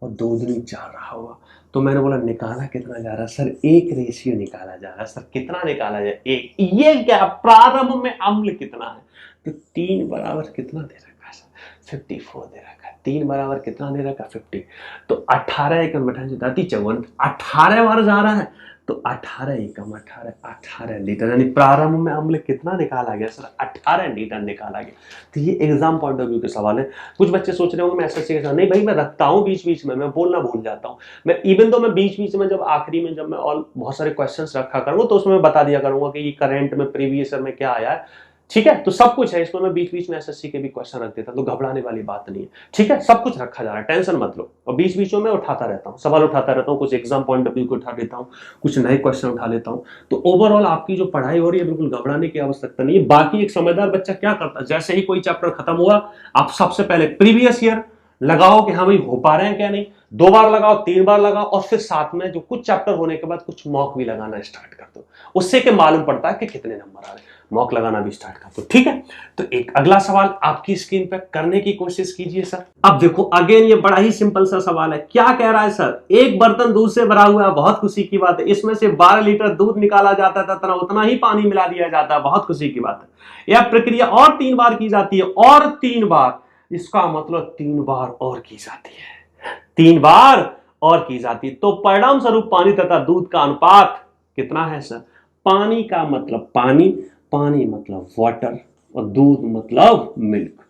और 2 दूनी 4 रहा होगा। तो मैंने बोला निकाला कितना जा रहा है सर, 1 रेशियो निकाला जा रहा है सर। कितना निकाला जाए, 1। ये क्या, प्रारंभ में अम्ल कितना है, तो 3 बराबर कितना दे रखा है सर, 54 दे रखा है। 3 बराबर कितना दे रखा है, 50। तो 18 एकम 54, 18 बार जा रहा है, तो 18 एकम 18 लीटर, यानी प्रारंभ में अम्ल कितना निकाला गया सर, 18 लीटर निकाला गया। तो ये एग्जाम पॉइंट ऑफ व्यू के सवाल है। कुछ बच्चे सोच रहे होंगे मैं एसएससी के साथ, नहीं भाई मैं रखता हूँ बीच बीच में, मैं बोलना भूल जाता हूँ। मैं इवन तो मैं बीच बीच में जब आखिरी में जब मैं और बहुत सारे क्वेश्चंस रखा करूंगा तो उसमें बता दिया करूंगा कि ये करंट में प्रीवियस ईयर में क्या आया है। ठीक है, तो सब कुछ है इसमें, मैं बीच बीच में एसएससी के भी क्वेश्चन रख देता, तो घबराने वाली बात नहीं है। ठीक है, सब कुछ रखा जा रहा है, टेंशन मत लो। और बीच बीच में मैं उठाता रहता हूँ, सवाल उठाता रहता हूँ, कुछ एग्जाम पॉइंट ऑफ व्यू को उठा लेता हूँ, कुछ नए क्वेश्चन उठा लेता हूँ। तो ओवरऑल आपकी जो पढ़ाई हो रही है बिल्कुल घबराने की आवश्यकता नहीं है। बाकी एक समझदार बच्चा क्या करता है, जैसे ही कोई चैप्टर खत्म हुआ आप सबसे पहले प्रीवियस ईयर लगाओ कि हाँ भाई हो पा रहे हैं क्या नहीं, 2 बार लगाओ, 3 बार लगाओ, और फिर साथ में जो कुछ चैप्टर होने के बाद कुछ मॉक भी लगाना स्टार्ट कर दो, उससे के मालूम पड़ता है कि कितने नंबर आ रहे हैं। मॉक लगाना भी स्टार्ट कर दो। ठीक है, तो एक अगला सवाल आपकी स्क्रीन पर करने की कोशिश कीजिए सर। अब देखो अगेन ये बड़ा ही सिंपल सा सवाल है। क्या कह रहा है सर, एक बर्तन दूध से भरा हुआ है, बहुत खुशी की बात है, इसमें से 12 लीटर दूध निकाला जाता है तथा उतना ही पानी मिला दिया जाता है, बहुत खुशी की बात है। यह प्रक्रिया और 3 बार की जाती है, और 3 बार, इसका मतलब 3 बार और की जाती है, 3 बार और की जाती है। तो परिणाम स्वरूप पानी तथा दूध का अनुपात कितना है सर, पानी का मतलब पानी, पानी मतलब वाटर, और दूध मतलब मिल्क।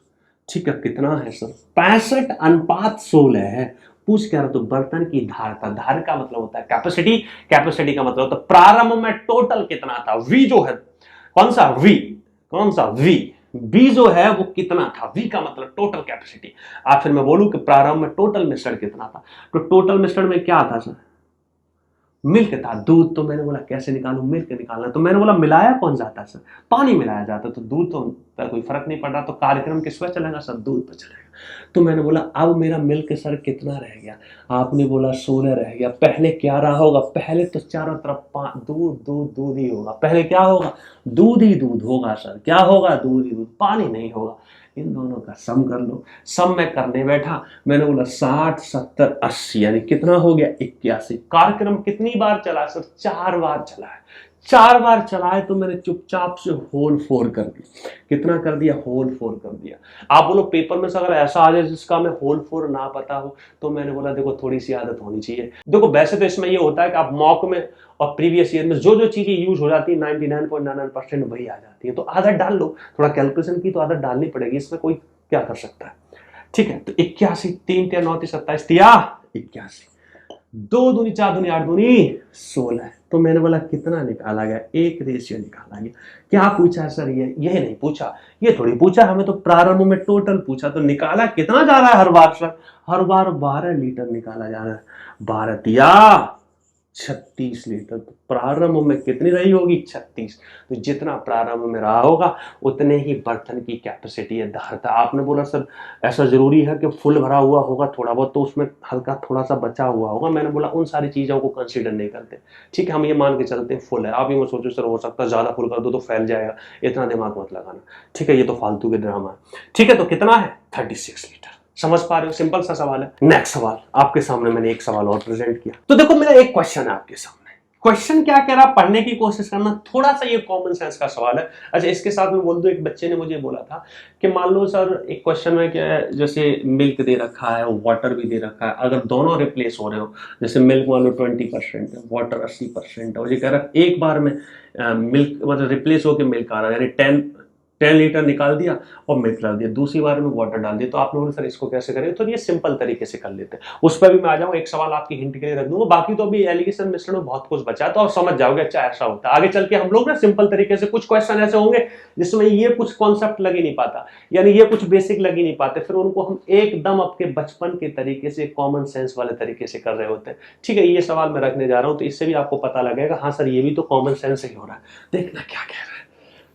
ठीक है, कितना है सर, 65:16 है। पूछ क्या रहा, तो बर्तन की धारता, धार का मतलब होता है कैपेसिटी, कैपेसिटी का मतलब होता है प्रारंभ में टोटल कितना था, वी जो है, कौन सा वी, कौन सा वी, बी जो है वो कितना था, वी का मतलब टोटल कैपेसिटी। आप फिर मैं बोलूं कि प्रारंभ में टोटल मिश्रण कितना था, तो टोटल मिश्रण में क्या था सर, मिल्क था। दूध तो मैंने बोला कैसे निकालूं, मिल्क निकालना, तो मैंने बोला मिलाया कौन जाता है सर, पानी मिलाया जाता, तो दूध तो कोई फर्क नहीं पड़ रहा, तो कार्यक्रम किस पर चलेगा सर, दूध पर चलेगा। तो मैंने बोला अब मेरा मिल्क सर कितना रह गया? आपने बोला 16 रह गया। पहले क्या रहा होगा? पहले तो चारों तरफ दूध दूध दूध ही होगा। पहले क्या होगा? दूध ही दूध होगा सर। क्या होगा? दूध ही दूध, पानी नहीं होगा। इन दोनों का सम कर लो। सम मैं करने बैठा, मैंने बोला 60 70 80 यानी कितना हो गया? 81। कार्यक्रम कितनी बार चला सर? 4 बार चला है। 4 बार चलाए तो मैंने चुपचाप से होल 4 कर दिया। कितना कर दिया? होल 4 कर दिया। आप बोलो पेपर में से अगर ऐसा आ जाए जिसका मैं होल 4 ना पता हो, तो मैंने बोला देखो थोड़ी सी आदत होनी चाहिए। देखो वैसे तो इसमें ये होता है कि आप मॉक में और प्रीवियस ईयर में जो जो चीजें यूज हो जाती है 99.99% वही आ जाती है। तो आदत डाल लो, थोड़ा कैलकुलेशन की तो आदत डालनी पड़ेगी, इसमें कोई क्या कर सकता है। ठीक है, तो 81, 3 3 9 27 तिया 81, 2 दूनी 4 दूनी 8 दूनी 16। तो मैंने बोला कितना निकाला गया? एक रेशियो निकाला गया। क्या पूछा सर? ये नहीं पूछा, ये थोड़ी पूछा, हमें तो प्रारंभ में टोटल पूछा। तो निकाला कितना जा रहा है हर बार सर? हर बार 12 लीटर निकाला जा रहा है। 12 दिया 36 लीटर। तो प्रारंभ में कितनी रही होगी? 36। तो जितना प्रारंभ में रहा होगा उतने ही बर्तन की कैपेसिटी है, धारता। आपने बोला सर ऐसा जरूरी है कि फुल भरा हुआ होगा? थोड़ा बहुत तो उसमें हल्का थोड़ा सा बचा हुआ होगा। मैंने बोला उन सारी चीजों को कंसीडर नहीं करते। ठीक है, हम ये मान के चलते हैं फुल है। आप ये मत सोचो सर हो सकता है ज्यादा फुल कर दो तो फैल जाएगा, इतना दिमाग मत लगाना। ठीक है, ये तो फालतू के ड्रामा है। ठीक है, तो कितना है? 36 लीटर। समझ पा रहे हो? सिंपल सा सवाल है। नेक्स्ट सवाल आपके सामने मैंने एक सवाल और प्रेजेंट किया। तो देखो मेरा एक क्वेश्चन है आपके सामने। क्वेश्चन क्या कह रहा? पढ़ने की कोशिश करना, थोड़ा सा ये कॉमन सेंस का सवाल है। अच्छा इसके साथ में बोल दो, एक बच्चे ने मुझे बोला था कि मान लो सर एक क्वेश्चन में क्या है, जैसे मिल्क दे रखा है, वाटर भी दे रखा है, अगर दोनों रिप्लेस हो रहे हो, जैसे मिल्क मान लो 20% है, वाटर 80% है, और ये कह रहा है एक बार में मिल्क मतलब रिप्लेस होकर मिल्क आ रहा है, यानी 10 लीटर निकाल दिया और मिल्क डाल दिया, दूसरी बार में वाटर डाल दिया। तो आप लोगों ने सर इसको कैसे करेंगे? तो ये सिंपल तरीके से कर लेते हैं। उस पर भी मैं आ जाऊंगा, एक सवाल आपकी हिंट के लिए रख दूंगा। बाकी तो अभी एलिगेशन मिश्रण में बहुत कुछ बचा है, तो आप समझ जाओगे अच्छा ऐसा होता है। आगे चल के हम लोग ना सिंपल तरीके से कुछ क्वेश्चन ऐसे होंगे जिसमें ये कुछ कॉन्सेप्ट लग ही नहीं पाता, यानी ये कुछ बेसिक लग ही नहीं पाते, फिर उनको हम एकदम आपके बचपन के तरीके से कॉमन सेंस वाले तरीके से कर रहे होते हैं। ठीक है, ये सवाल मैं रखने जा रहा हूं, तो इससे भी आपको पता लगेगा हाँ सर ये भी तो कॉमन सेंस ही हो रहा है। देखना क्या कह रहा है।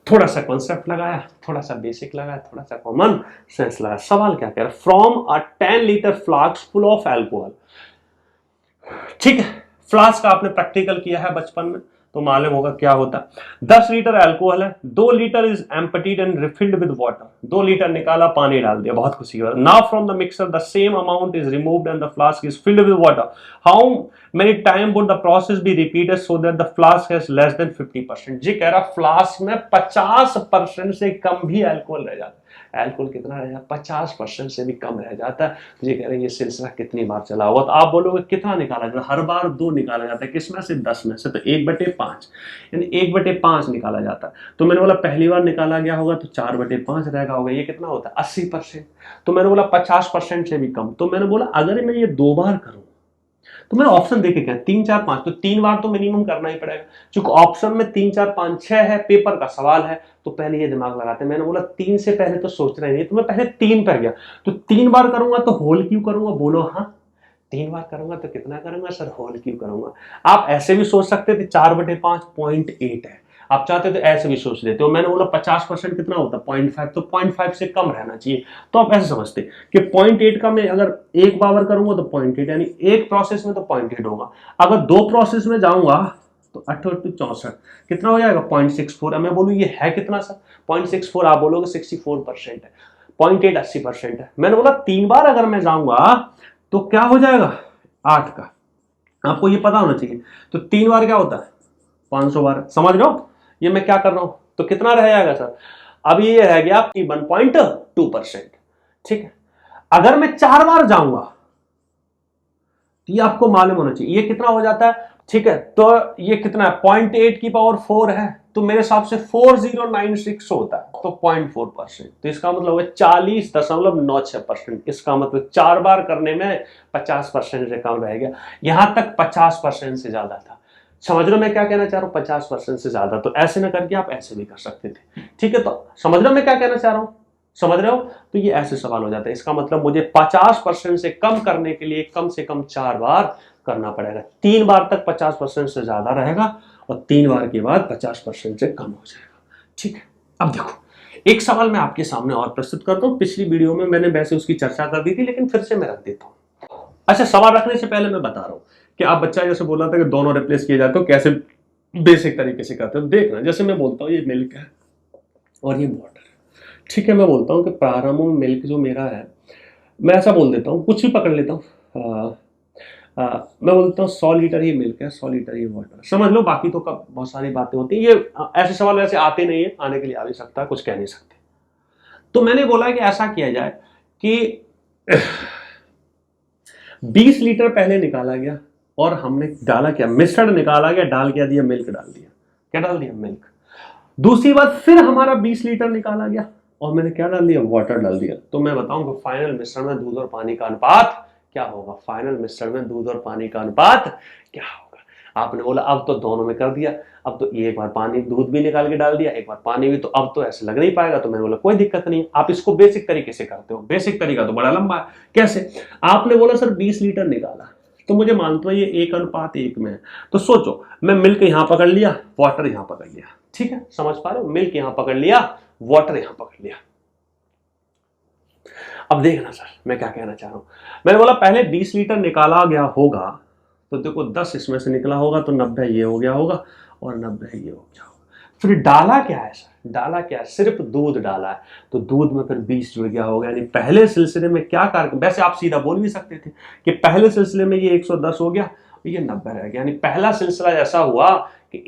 थोड़ा सा कॉन्सेप्ट लगाया, थोड़ा सा बेसिक लगाया, थोड़ा सा कॉमन सेंस लगाया। सवाल क्या कह रहा है? From a 10 litre flask full of alcohol. ठीक है, फ्लास्क का आपने प्रैक्टिकल किया है बचपन में तो मालूम होगा क्या होता है। 10 लीटर अल्कोहल है, 2 litre is emptied and refilled with water. 2 litre निकाला, पानी डाल दिया, बहुत खुशी की बात। Now from the mixer the same amount is removed and the flask is filled with water. How many time would the process be repeated so that the flask has less than 50%? जी कह रहा फ्लास्क में 50% से कम भी अल्कोहल रह जाता है। अल्कोहल कितना रह जाता? 50% से भी कम रह जाता है। तो ये कह रहे हैं ये सिलसिला कितनी बार चला होगा? तो आप बोलोगे कितना निकाला जाता है? हर बार 2 निकाला जाता है। किसमें से? 10 में से। तो 1/5 यानी 1/5 निकाला जाता है। तो मैंने बोला पहली बार निकाला गया होगा तो 4/5 रहेगा होगा। ये कितना होता है? 80%। तो मैंने बोला 50% से भी कम। तो मैंने बोला अगर मैं ये 2 बार करूं तो मैंने ऑप्शन देखे क्या? 3 4 5, तो 3 बार तो मिनिमम करना ही पड़ेगा। चूंकि ऑप्शन में 3 4 5 6 है, पेपर का सवाल है, तो पहले ये दिमाग लगाते हैं। मैंने बोला 3 से पहले तो सोचना ही नहीं, तो मैं पहले 3 पर गया। तो 3 बार करूंगा तो होल क्यों करूंगा? बोलो हाँ। 3 बार करूंगा तो कितना करूंगा सर? होल क्यों करूंगा? आप ऐसे भी सोच सकते थे 4/5 0.8 है, आप चाहते तो ऐसे भी सोच लेते हो। मैंने बोला 50% कितना होता है? 0.5, तो 0.5 से कम रहना चाहिए। तो आप ऐसे समझते कि 0.8 का मैं अगर एक बार करूंगा तो 0.8, यानी एक प्रोसेस में तो 0.8 होगा। अगर 2 प्रोसेस में जाऊंगा तो 8 64 कितना हो जाएगा? 0.64। मैं बोलूँ ये है कितना सर? 0.64, आप बोलोगे 64% है। 0.8 80% है। मैंने बोला 3 बार अगर मैं जाऊंगा तो क्या हो जाएगा? 8 का। आपको ये पता होना चाहिए। तो 3 बार क्या होता है? 500 बार। समझ रहे हो ये मैं क्या कर रहा हूं? तो कितना रह जाएगा सर? अब ये रह गया 1.2%। ठीक है, अगर मैं 4 बार जाऊंगा तो ये आपको मालूम होना चाहिए ये कितना हो जाता है। ठीक है, तो ये कितना है? 0.8 की पावर 4 है, तो मेरे हिसाब से 4096 होता है, तो 0.4%। तो इसका मतलब है 40.96%। इसका मतलब 4 बार करने में 50% से कम रह गया। यहां तक 50% से ज्यादा था। समझ रहे हो मैं क्या कहना चाह रहा हूं? 50% से ज्यादा। तो ऐसे ना करके आप ऐसे भी कर सकते थे। ठीक है, तो समझ रहे हो मैं क्या कहना चाह रहा हूं? समझ रहे हो? तो ये ऐसे सवाल हो जाता है। इसका मतलब मुझे 50% से कम करने के लिए कम से कम 4 बार करना पड़ेगा। 3 बार तक 50% से ज्यादा रहेगा और 3 बार के बाद 50% से कम हो जाएगा। ठीक है, अब देखो एक सवाल मैं आपके सामने और प्रस्तुत करता हूं, पिछली वीडियो में मैंने वैसे उसकी चर्चा कर दी थी, लेकिन फिर से मैं रख देता हूं। अच्छा, सवाल रखने से पहले मैं बता रहा हूं कि आप बच्चा जैसे बोला था कि दोनों रिप्लेस किए जाते हो, कैसे बेसिक तरीके से करते हो। देखना, जैसे मैं बोलता हूँ ये मिल्क है और ये वाटर, ठीक है। मैं बोलता हूँ कि प्रारंभ में मिल्क जो मेरा है, मैं ऐसा बोल देता हूँ, कुछ भी पकड़ लेता हूँ। मैं बोलता हूँ 100 लीटर ये मिल्क है, 100 लीटर ये वाटर, समझ लो। बाकी तो बहुत सारी बातें होती हैं, ये ऐसे सवाल वैसे आते नहीं है, आने के लिए आ भी सकता है, कुछ कह नहीं सकते। तो मैंने बोला कि ऐसा किया जाए कि 20 लीटर पहले निकाला गया और हमने डाला क्या, मिश्रण निकाला गया, डाल क्या दिया, मिल्क डाल दिया। क्या डाल दिया, मिल्क। दूसरी बात, फिर हमारा 20 लीटर निकाला गया और मैंने क्या डाल दिया, वाटर डाल दिया। तो मैं बताऊंगा फाइनल मिश्रण में दूध और पानी का अनुपात क्या होगा, फाइनल मिश्रण में दूध और पानी का अनुपात क्या होगा। आपने बोला अब तो दोनों में कर दिया, अब तो एक बार पानी दूध भी निकाल के डाल दिया, एक बार पानी भी, तो अब तो ऐसे लग नहीं पाएगा। तो मैंने बोला कोई दिक्कत नहीं, आप इसको बेसिक तरीके से करते हो। बेसिक तरीका तो बड़ा लंबा है। कैसे, आपने बोला सर 20 लीटर निकाला, तो मुझे मानता हूं ये 1:1 में है। तो सोचो, मैं मिल्क यहां पकड़ लिया, वाटर यहां पकड़ लिया, ठीक है, समझ पा रहे हो। मिल्क यहां पकड़ लिया, वाटर यहां पकड़ लिया। अब देखना सर मैं क्या कहना चाह रहा हूं। मैंने बोला पहले 20 लीटर निकाला गया होगा, तो देखो 10 इसमें से निकला होगा, तो 90 ये हो गया होगा और 90 ये हो गया होगा। फिर डाला क्या है सर, डाला क्या है, सिर्फ दूध डाला है, तो दूध में फिर 20 जुड़ गया होगा। यानी पहले सिलसिले में क्या कार्य, वैसे आप सीधा बोल भी सकते थे कि पहले सिलसिले में ये 110 हो गया, ये 90 रह गया। यानी पहला सिलसिला ऐसा हुआ कि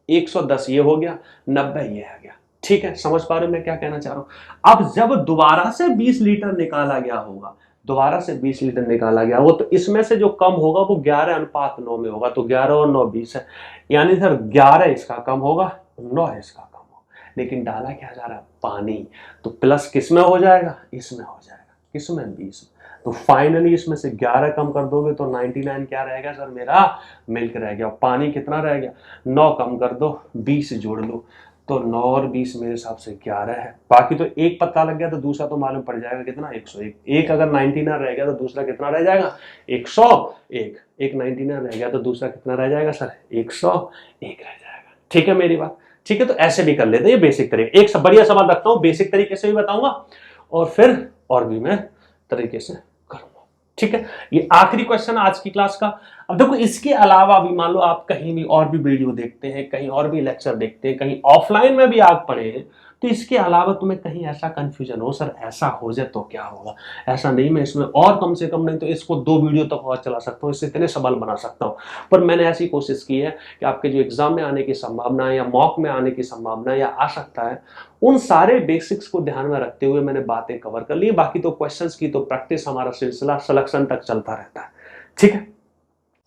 110 ये हो गया, 90 ये आ गया। ठीक है, समझ पा रहे हो मैं क्या कहना चाह रहा हूं। अब जब दोबारा से 20 लीटर निकाला गया होगा, दोबारा से 20 लीटर निकाला गया वो, तो इसमें से जो कम होगा वो 11:9 में होगा। तो 11 और 9 20 है, यानी सर 11 इसका कम होगा, 9 इसका कम होगा। लेकिन डाला क्या जा रहा है, पानी, तो प्लस किस में हो जाएगा, इसमें हो जाएगा, किसमें, 20 में। तो फाइनली इसमें से 11 कम कर दोगे तो 99 क्या रहेगा सर, मेरा मिल्क रह गया। पानी कितना रह गया, 9 कम कर दो, 20 जोड़ लो, तो 9 और 20 मेरे हिसाब से 11 है। बाकी तो एक पता लग गया तो दूसरा तो मालूम पड़ जाएगा कितना, 101। एक अगर 99 रह गया तो दूसरा कितना रह जाएगा, 101। एक 99 रह गया तो दूसरा कितना रह जाएगा सर, 101 रह जाएगा। ठीक है मेरी बात, ठीक है। तो ऐसे भी कर लेते हैं, ये बेसिक तरीके। एक सब बढ़िया सवाल रखता हूं, बेसिक तरीके से भी बताऊंगा और फिर और भी मैं तरीके से करूंगा, ठीक है। ये आखिरी क्वेश्चन आज की क्लास का। अब देखो, इसके अलावा भी मान लो आप कहीं भी और भी वीडियो देखते हैं, कहीं और भी लेक्चर देखते हैं, कहीं ऑफलाइन में भी आप पढ़े हैं, तो इसके अलावा तुम्हें कहीं ऐसा कंफ्यूजन हो, सर ऐसा हो जाए तो क्या होगा, ऐसा नहीं, मैं इसमें और कम से कम नहीं तो इसको 2 वीडियो तक और चला सकता हूँ, इससे इतने सवाल बना सकता हूँ। पर मैंने ऐसी कोशिश की है कि आपके जो एग्जाम में आने की संभावना है या मॉक में आने की संभावना या आ सकता है, उन सारे बेसिक्स को ध्यान में रखते हुए मैंने बातें कवर कर ली। बाकी तो क्वेश्चंस की तो प्रैक्टिस हमारा सिलसिला सिलेक्शन तक चलता रहता है, ठीक है।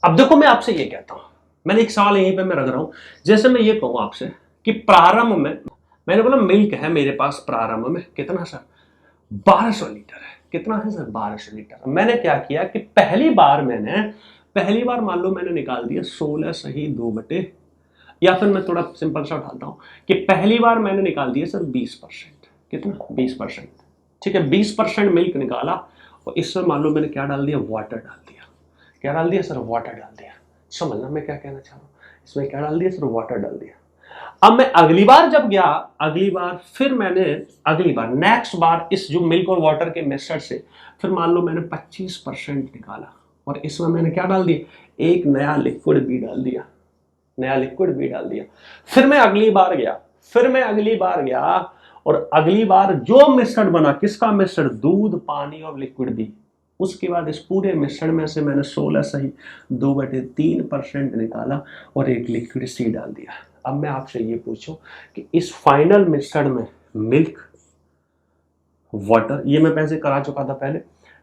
अब देखो, मैं आपसे ये कहता हूं, मैंने एक सवाल यहीं पे मैं रख रहा हूं, जैसे मैं ये कहूं आपसे कि प्रारंभ में मैंने बोला मिल्क है मेरे पास प्रारंभ में कितना सर, 1200 लीटर है। कितना है सर, 1200 लीटर। मैंने क्या किया कि पहली बार मान लो मैंने निकाल दिया 16 सही 2 या फिर मैं थोड़ा सिंपल सा उठाता हूं कि पहली बार मैंने निकाल दिया सर 20%। कितना, 20%, ठीक है। 20% मिल्क निकाला और इसमें मान लो मैंने क्या डाल दिया, वाटर डाल दिया। क्या डाल दिया सर, वाटर डाल दिया। समझना मैं क्या कहना चाह रहा हूं, इसमें क्या डाल दिया सर, वाटर डाल दिया। अब मैं अगली बार जब गया, अगली बार फिर मैंने नेक्स्ट बार इस जो मिल्क और वाटर के मिक्सचर से फिर मान लो मैंने 25% निकाला और इसमें मैंने क्या डाल दिया, एक नया लिक्विड भी डाल दिया, फिर मैं अगली बार गया और अगली बार जो मिश्रण बना, किसका मिश्रण, दूध, पानी और लिक्विड भी, उसके बाद इस पूरे मिश्रण में से मैंने 16 सही 2/3% निकाला और एक लिक्विड सी डाल दिया। अब मैं आपसे ये पूछूं कि इस फाइनल मिश्रण में मिल्क, वाटर, ये मैं पैसे करा चुका था पहले,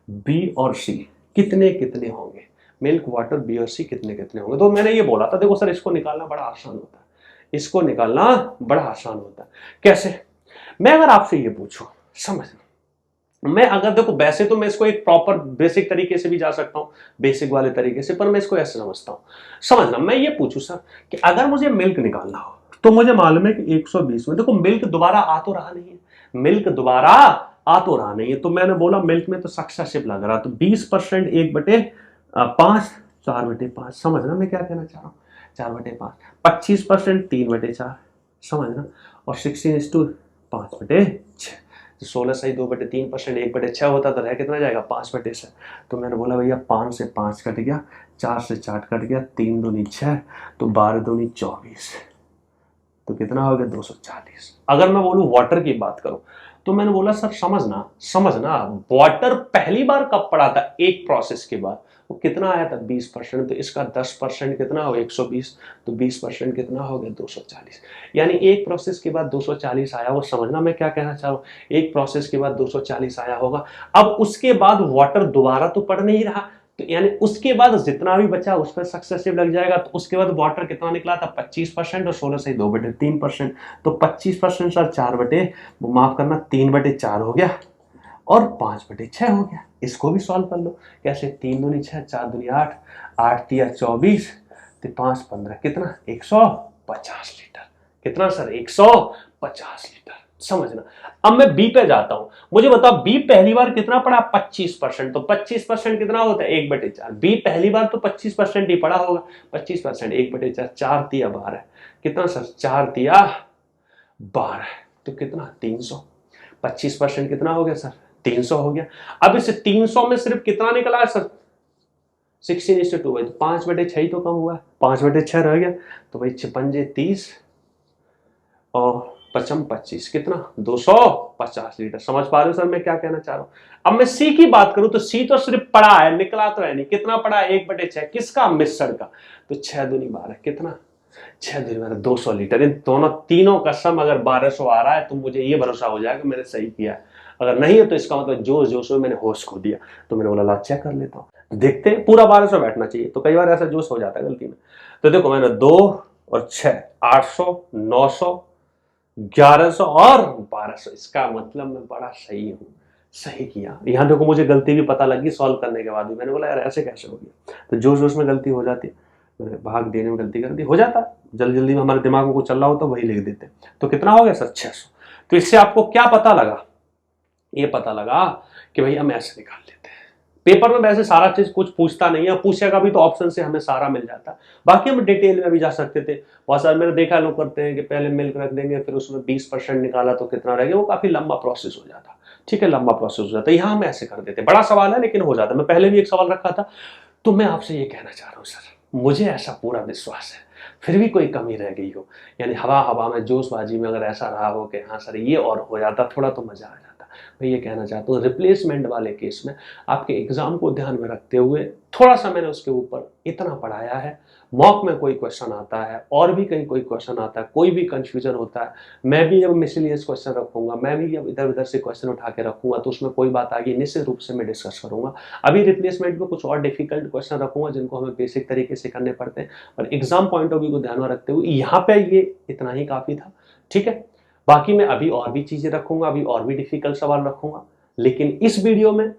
बी और सी कितने कितने होंगे, मिल्क, वाटर, बी और सी कितने कितने होंगे। तो मैंने ये बोला था, देखो सर इसको निकालना बड़ा आसान होता है, कैसे। मैं अगर आपसे ये पूछूं, समझना, मैं अगर देखो, वैसे तो मैं इसको एक प्रॉपर बेसिक तरीके से भी जा सकता हूं, बेसिक वाले तरीके से, पर मैं इसको ऐसे समझता हूं। समझना, मैं ये पूछूं सर कि अगर मुझे मिल्क निकालना हो तो मुझे मालूम है कि 120 में, देखो मिल्क दोबारा आ तो रहा नहीं है, तो मैंने बोला मिल्क में तो सक्सेसिव लग रहा, तो 20% 1/5, 4/5। समझना मैं क्या कहना चाह रहा हूँ, 4/5, 25% 3/4, समझना, और 16:4 5/6। 16 सही 2/3%, 1/6 होता तो रह कितना जाएगा 5/6। तो मैंने बोला भैया 5 से 5 कट गया, 4 से 4 कट गया, 3 दूनी 6, तो 12 दूनी 24, तो कितना हो गया 240। अगर मैं बोलूं वाटर की बात करूं तो मैंने बोला सर समझना वाटर पहली बार कब पड़ा था एक प्रोसेस के बाद, वो कितना आया था 20%, तो इसका 10% कितना हो 120, तो 20% कितना हो गया 240। यानी एक प्रोसेस के बाद 240 आया, वो समझना मैं क्या कहना चाह रहा हूं, एक प्रोसेस के बाद 240 आया होगा। अब उसके बाद वाटर दोबारा तो पड़ नहीं रहा, तो यानी उसके बाद जितना भी बचा उस पर सक्सेसिव लग जाएगा, तो उसके बाद वाटर कितना निकला था 25%, और 16 से 2/3%, तो 25% सर माफ करना 3/4 हो गया, और 5/6 हो गया। इसको भी सॉल्व कर लो, कैसे 3 दूनी 6, 4 दूनी 8, 8 तिया 24, तो 5 15 कितना 150 लीटर। कितना सर 150 लीटर, समझना। अब मैं बी पे जाता हूं, मुझे बताओ बी पहली बार कितना पड़ा 25%, तो 25% कितना होता है 1/4। बी पहली बार तो 25% ही पड़ा होगा, 25% 1/4, 4 तिया 12, कितना सर 4 तिया 12, तो कितना 300। 25% कितना हो गया सर 300 हो गया। अब इस 300 में सिर्फ कितना निकला है सर 16:2, भाई तो 5/6 ही तो कम हुआ है, 5/6 रह गया, तो भाई 56 30 और 55 25, कितना 250 लीटर। समझ पा रहे हो सर मैं क्या कहना चाह रहा हूं। अब मैं सी की बात करूं तो सी तो सिर्फ पड़ा है, निकला तो है नहीं। कितना पड़ा है 1/6, किसका मिश्रण का, तो 6 दूनी 12, कितना 6 दूनी 12 200 लीटर। इन दोनों तीनों का सम अगर 1200 आ रहा है तो मुझे ये भरोसा हो जाएगा मैंने सही किया है, अगर नहीं है तो इसका मतलब जोश जोश में मैंने होश खो दिया। तो मैंने बोला ला चेक कर लेता हूं, देखते हैं पूरा 1200 बैठना चाहिए, तो कई बार ऐसा जोश हो जाता है गलती में। तो देखो मैंने 2 और 6 800 900 1100 और 1200, इसका मतलब मैं बड़ा सही हूं, सही किया। यहां देखो मुझे गलती भी पता लगी सॉल्व करने के बाद भी, मैंने बोला यार ऐसे कैसे हो गया, तो जोश जोश में गलती हो जाती है, मैंने भाग देने में गलती कर दी, हो जाता जल्दी जल्दी में हमारे दिमाग में कुछ चल रहा हो तो वही लिख देते। तो कितना हो गया सर 600। तो इससे आपको क्या पता लगा, ये पता लगा कि भाई हम ऐसे निकाल लेते हैं। पेपर में वैसे सारा चीज कुछ पूछता नहीं है, पूछेगा भी तो ऑप्शन से हमें सारा मिल जाता है, बाकी हम डिटेल में भी जा सकते थे। बहुत सारे मैंने देखा लोग करते हैं कि पहले मिल्क रख देंगे फिर उसमें 20% निकाला तो कितना रहेगा, वो काफी लंबा प्रोसेस हो जाता। ठीक है, लंबा प्रोसेस हो जाता। यहाँ हम ऐसे कर देते, बड़ा सवाल है लेकिन हो जाता। मैं पहले भी एक सवाल रखा था, तो मैं आपसे ये कहना चाह रहा हूँ सर, मुझे ऐसा पूरा विश्वास है, फिर भी कोई कमी रह गई हो, यानी हवा हवा में जोशबाजी में अगर ऐसा रहा हो कि हाँ सर ये और हो जाता थोड़ा तो मजा आ जाता, मैं ये कहना चाहता हूँ रिप्लेसमेंट वाले केस में आपके एग्जाम को ध्यान में रखते हुए थोड़ा सा मैंने उसके ऊपर इतना पढ़ाया है। मॉक में कोई क्वेश्चन आता है और भी कहीं कोई क्वेश्चन आता है, कोई भी कंफ्यूजन होता है, मैं भी जब मिसलिनियस क्वेश्चन रखूंगा, मैं भी जब इधर उधर से क्वेश्चन उठा के रखूंगा तो उसमें कोई बात आगे निश्चित रूप से मैं डिस्कस करूंगा। अभी रिप्लेसमेंट में कुछ और डिफिकल्ट क्वेश्चन रखूंगा जिनको हमें बेसिक तरीके से करने पड़ते हैं, और एग्जाम पॉइंट ऑफ व्यू को ध्यान में रखते हुए यहाँ पे ये इतना ही काफी था। ठीक है, बाकी मैं अभी और भी चीजें रखूंगा, अभी और भी डिफिकल्ट सवाल रखूंगा, लेकिन इस वीडियो में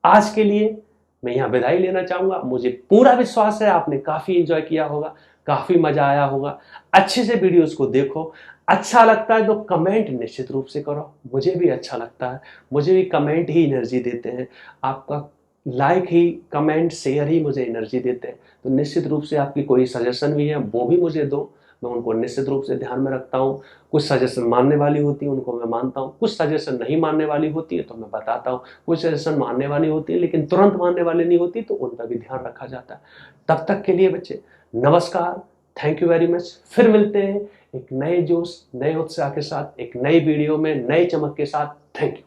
आज के लिए मैं यहां विदाई लेना चाहूंगा। मुझे पूरा विश्वास है आपने काफी एंजॉय किया होगा, काफी मजा आया होगा। अच्छे से वीडियोस को देखो, अच्छा लगता है तो कमेंट निश्चित रूप से करो, मुझे भी अच्छा लगता है, मुझे भी कमेंट ही एनर्जी देते हैं, आपका लाइक ही कमेंट शेयर ही मुझे एनर्जी देते हैं। तो निश्चित रूप से आपकी कोई सजेशन भी है वो भी मुझे दो, मैं उनको निश्चित रूप से ध्यान में रखता हूँ। कुछ सजेशन मानने वाली होती है उनको मैं मानता हूँ, कुछ सजेशन नहीं मानने वाली होती है तो मैं बताता हूँ, कुछ सजेशन मानने वाली होती है लेकिन तुरंत मानने वाली नहीं होती तो उन पर भी ध्यान रखा जाता है। तब तक के लिए बच्चे नमस्कार, थैंक यू वेरी मच। फिर मिलते हैं एक नए जोश नए उत्साह के साथ, एक नई वीडियो में नए चमक के साथ। Thank you.